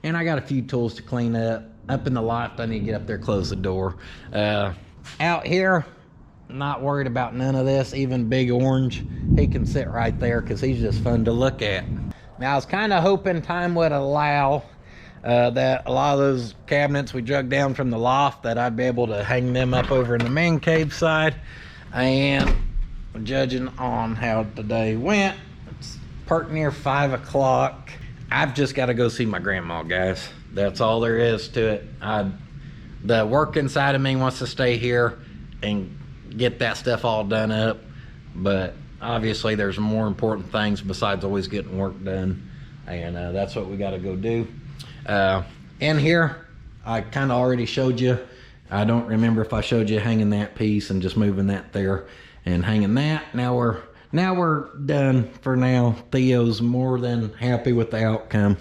And I got a few tools to clean up. Up in the loft, I need to get up there, close the door. Out here, not worried about none of this. Even Big Orange, he can sit right there because he's just fun to look at. Now, I was kind of hoping time would allow that a lot of those cabinets we drug down from the loft, that I'd be able to hang them up over in the man cave side. And judging on how today went, it's pert near 5 o'clock. I've just got to go see my grandma, guys. That's all there is to it. The work inside of me wants to stay here and get that stuff all done up, but obviously there's more important things besides always getting work done, and that's what we got to go do. In here, I kind of already showed you. I don't remember if I showed you hanging that piece and just moving that there and hanging that. Now we're done for now. Theo's more than happy with the outcome.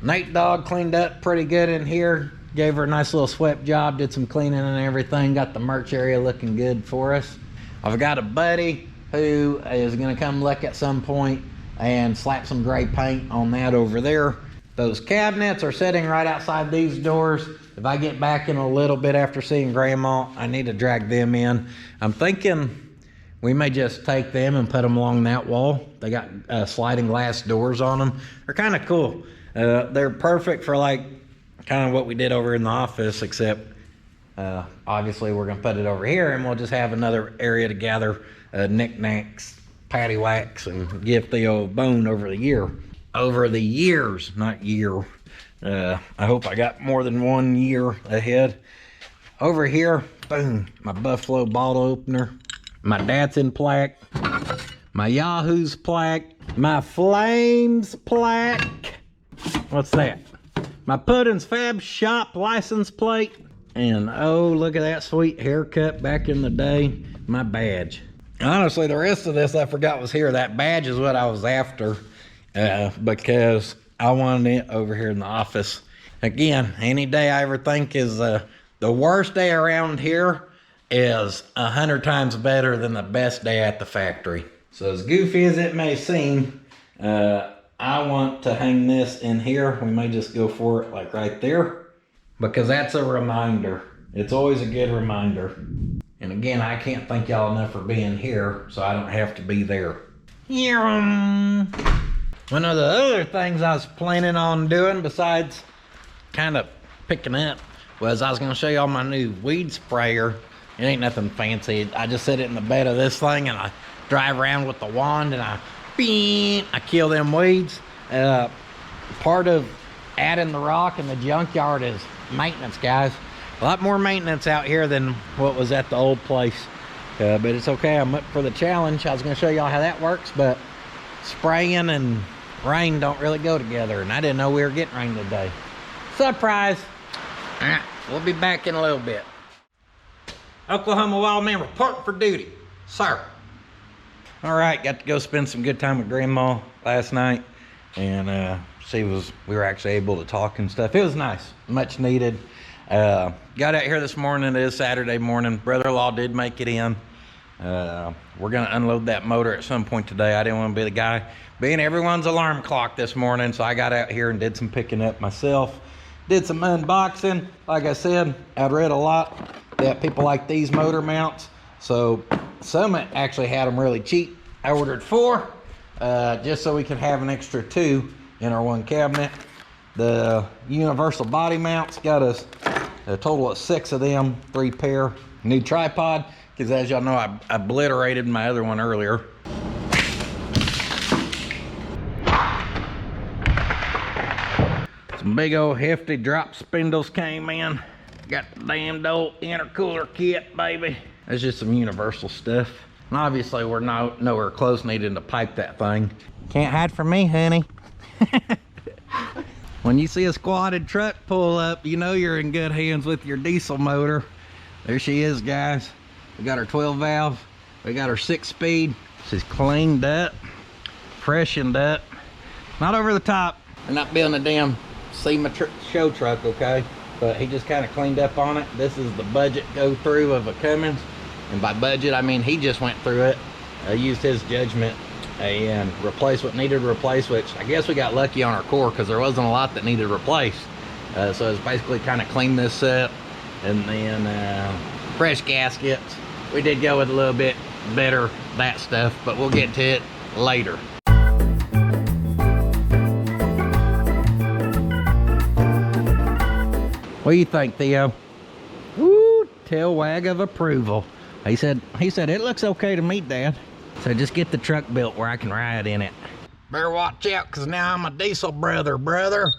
Nate Dog cleaned up pretty good in here. Gave her a nice little swept job, did some cleaning and everything. Got the merch area looking good for us. I've got a buddy who is gonna come look at some point and slap some gray paint on that over there. Those cabinets are sitting right outside these doors. If I get back in a little bit after seeing Grandma, I need to drag them in. I'm thinking we may just take them and put them along that wall. They got sliding glass doors on them. They're kind of cool. They're perfect for like kind of what we did over in the office, except obviously we're gonna put it over here and we'll just have another area to gather knickknacks, paddywhacks, and give Theo a bone over the year. Over the years, not year. I hope I got more than 1 year ahead. Over here, boom, my Buffalo bottle opener, my Datsun plaque, my Yahoo's plaque, my Flames plaque. What's that? My puddins.fab.shop license plate. And oh, look at that sweet haircut back in the day. My badge. Honestly, the rest of this I forgot was here. That badge is what I was after because I wanted it over here in the office. Again, any day I ever think is the worst day around here is 100 times better than the best day at the factory. So as goofy as it may seem, I want to hang this in here. We may just go for it like right there, because that's a reminder. It's always a good reminder. And again, I can't thank y'all enough for being here, so I don't have to be there. One of the other things I was planning on doing, besides kind of picking up, was I was going to show y'all my new weed sprayer. It ain't nothing fancy. I just sit it in the bed of this thing and I drive around with the wand and I kill them weeds. Part of adding the rock in the junkyard is maintenance, guys. A lot more maintenance out here than what was at the old place. But it's okay, I'm up for the challenge. I was gonna show y'all how that works, but spraying and rain don't really go together, and I didn't know we were getting rain today. Surprise! All right, we'll be back in a little bit. Oklahoma Wild Man reporting for duty, sir. All right, got to go spend some good time with Grandma last night, and we were actually able to talk and stuff. It was nice, much needed. Got out here this morning. It is Saturday morning. Brother-in-law did make it in. We're gonna unload that motor at some point today. I didn't want to be the guy being everyone's alarm clock this morning, so I got out here and did some picking up myself. Did some unboxing. Like I said, I'd read a lot that people like these motor mounts, so Summit actually had them really cheap. I ordered 4 just so we could have an extra 2 in our one cabinet. The universal body mounts got us a total of 6 of them, 3 pair. New tripod, because as y'all know, I obliterated my other one earlier. Some big old hefty drop spindles came in. Got the damned old intercooler kit, baby. That's just some universal stuff. And obviously we're nowhere close needing to pipe that thing. Can't hide from me, honey. When you see a squatted truck pull up, you know you're in good hands with your diesel motor. There she is, guys. We got our 12 valve. We got our 6-speed. She's cleaned up, freshened up. Not over the top. We're not building a damn SEMA show truck, okay? but he just kind of cleaned up on it. This is the budget go through of a Cummins, and by budget I mean he just went through it, used his judgment and replaced what needed replaced, which I guess we got lucky on our core because there wasn't a lot that needed replaced. So it's basically kind of cleaned this up, and then fresh gaskets. We did go with a little bit better that stuff, but we'll get to it later. What do you think, Theo? Woo, tail wag of approval. He said it looks okay to me, Dad. So just get the truck built where I can ride in it. Better watch out, because now I'm a diesel brother. We're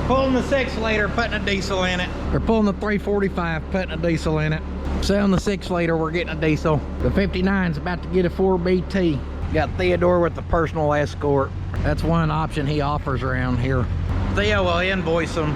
pulling the 6-liter, putting a diesel in it. We're pulling the 345, putting a diesel in it. Selling the 6-liter, we're getting a diesel. The 59's about to get a 4BT. Got Theodore with the personal escort. That's one option he offers around here. Theo will invoice him.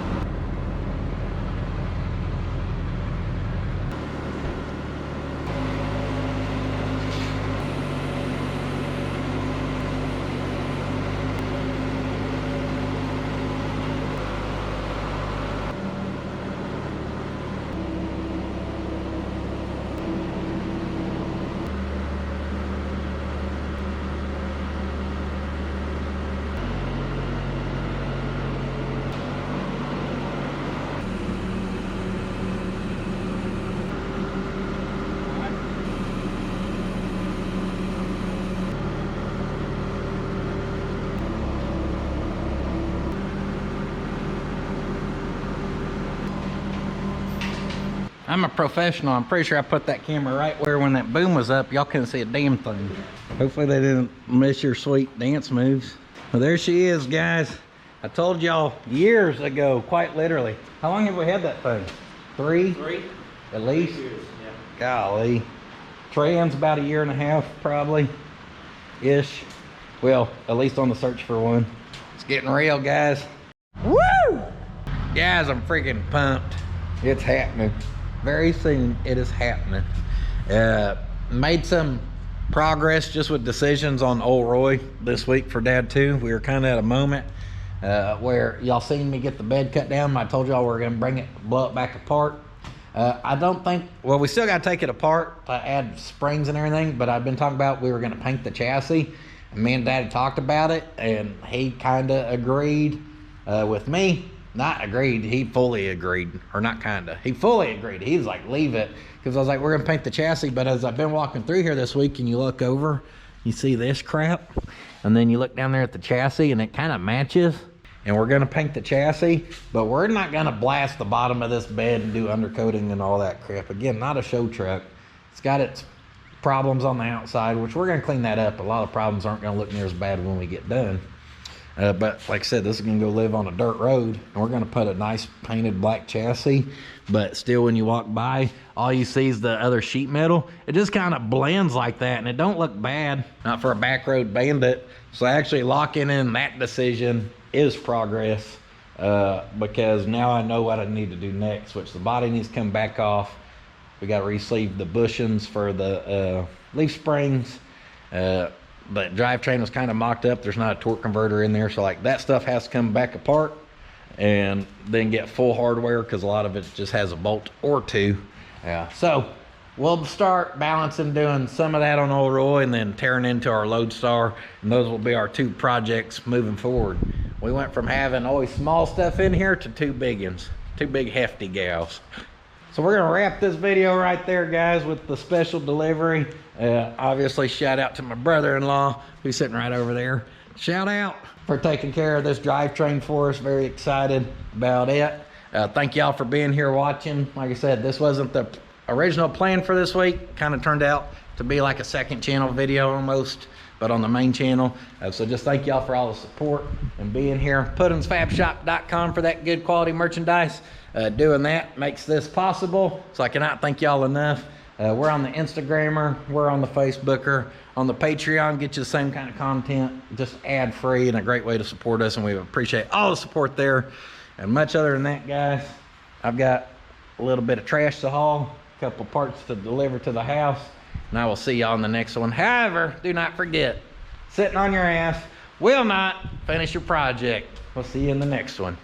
I'm a professional. I'm pretty sure I put that camera right where when that boom was up, y'all couldn't see a damn thing. Hopefully they didn't miss your sweet dance moves. Well, there she is, guys. I told y'all years ago, quite literally. How long have we had that thing? Three? At least? 3 years, yeah. Golly. Trans about 1.5 years, probably. Ish. Well, at least on the search for one. It's getting real, guys. Woo! Guys, I'm freaking pumped. It's happening. Very soon it is happening. Made some progress just with decisions on old Roy this week for Dad too. We were kind of at a moment where y'all seen me get the bed cut down. I told y'all we were gonna bring it, blow it back apart. I don't think, well, we still gotta take it apart to add springs and everything, but I've been talking about we were gonna paint the chassis. Me and Dad talked about it, and he kind of agreed with me. Not agreed, he fully agreed, or not kinda, he fully agreed. He was like, leave it, because I was like, we're gonna paint the chassis, but as I've been walking through here this week and you look over, you see this crap, and then you look down there at the chassis and it kind of matches, and we're gonna paint the chassis, but we're not gonna blast the bottom of this bed and do undercoating and all that crap. Again, not a show truck. It's got its problems on the outside, which we're gonna clean that up. A lot of problems aren't gonna look near as bad when we get done. But like I said, this is gonna go live on a dirt road, and we're gonna put a nice painted black chassis, but still when you walk by, all you see is the other sheet metal. It just kind of blends like that, and it don't look bad, not for a back road bandit. So actually locking in that decision is progress, because now I know what I need to do next, which the body needs to come back off. We got to re-sleeve the bushings for the leaf springs. But drivetrain was kind of mocked up. There's not a torque converter in there, so like that stuff has to come back apart and then get full hardware, because a lot of it just has a bolt or two. Yeah, so we'll start balancing, doing some of that on old Roy, and then tearing into our LOADSTAR, and those will be our 2 projects moving forward. We went from having always small stuff in here to 2 big ones, 2 big hefty gals. So we're gonna wrap this video right there, guys, with the special delivery. Obviously, shout out to my brother-in-law, who's sitting right over there. Shout out for taking care of this drivetrain for us. Very excited about it. Thank y'all for being here watching. Like I said, this wasn't the original plan for this week. Kind of turned out to be like a second channel video almost, but on the main channel. So just thank y'all for all the support and being here. puddins.fab.shop for that good quality merchandise. Doing that makes this possible, so I cannot thank y'all enough. We're on the Instagrammer, we're on the Facebooker, on the Patreon, get you the same kind of content, just ad free, and a great way to support us, and we appreciate all the support there. And much other than that, guys, I've got a little bit of trash to haul, a couple parts to deliver to the house, and I will see y'all in the next one. However, do not forget, sitting on your ass will not finish your project. We'll see you in the next one.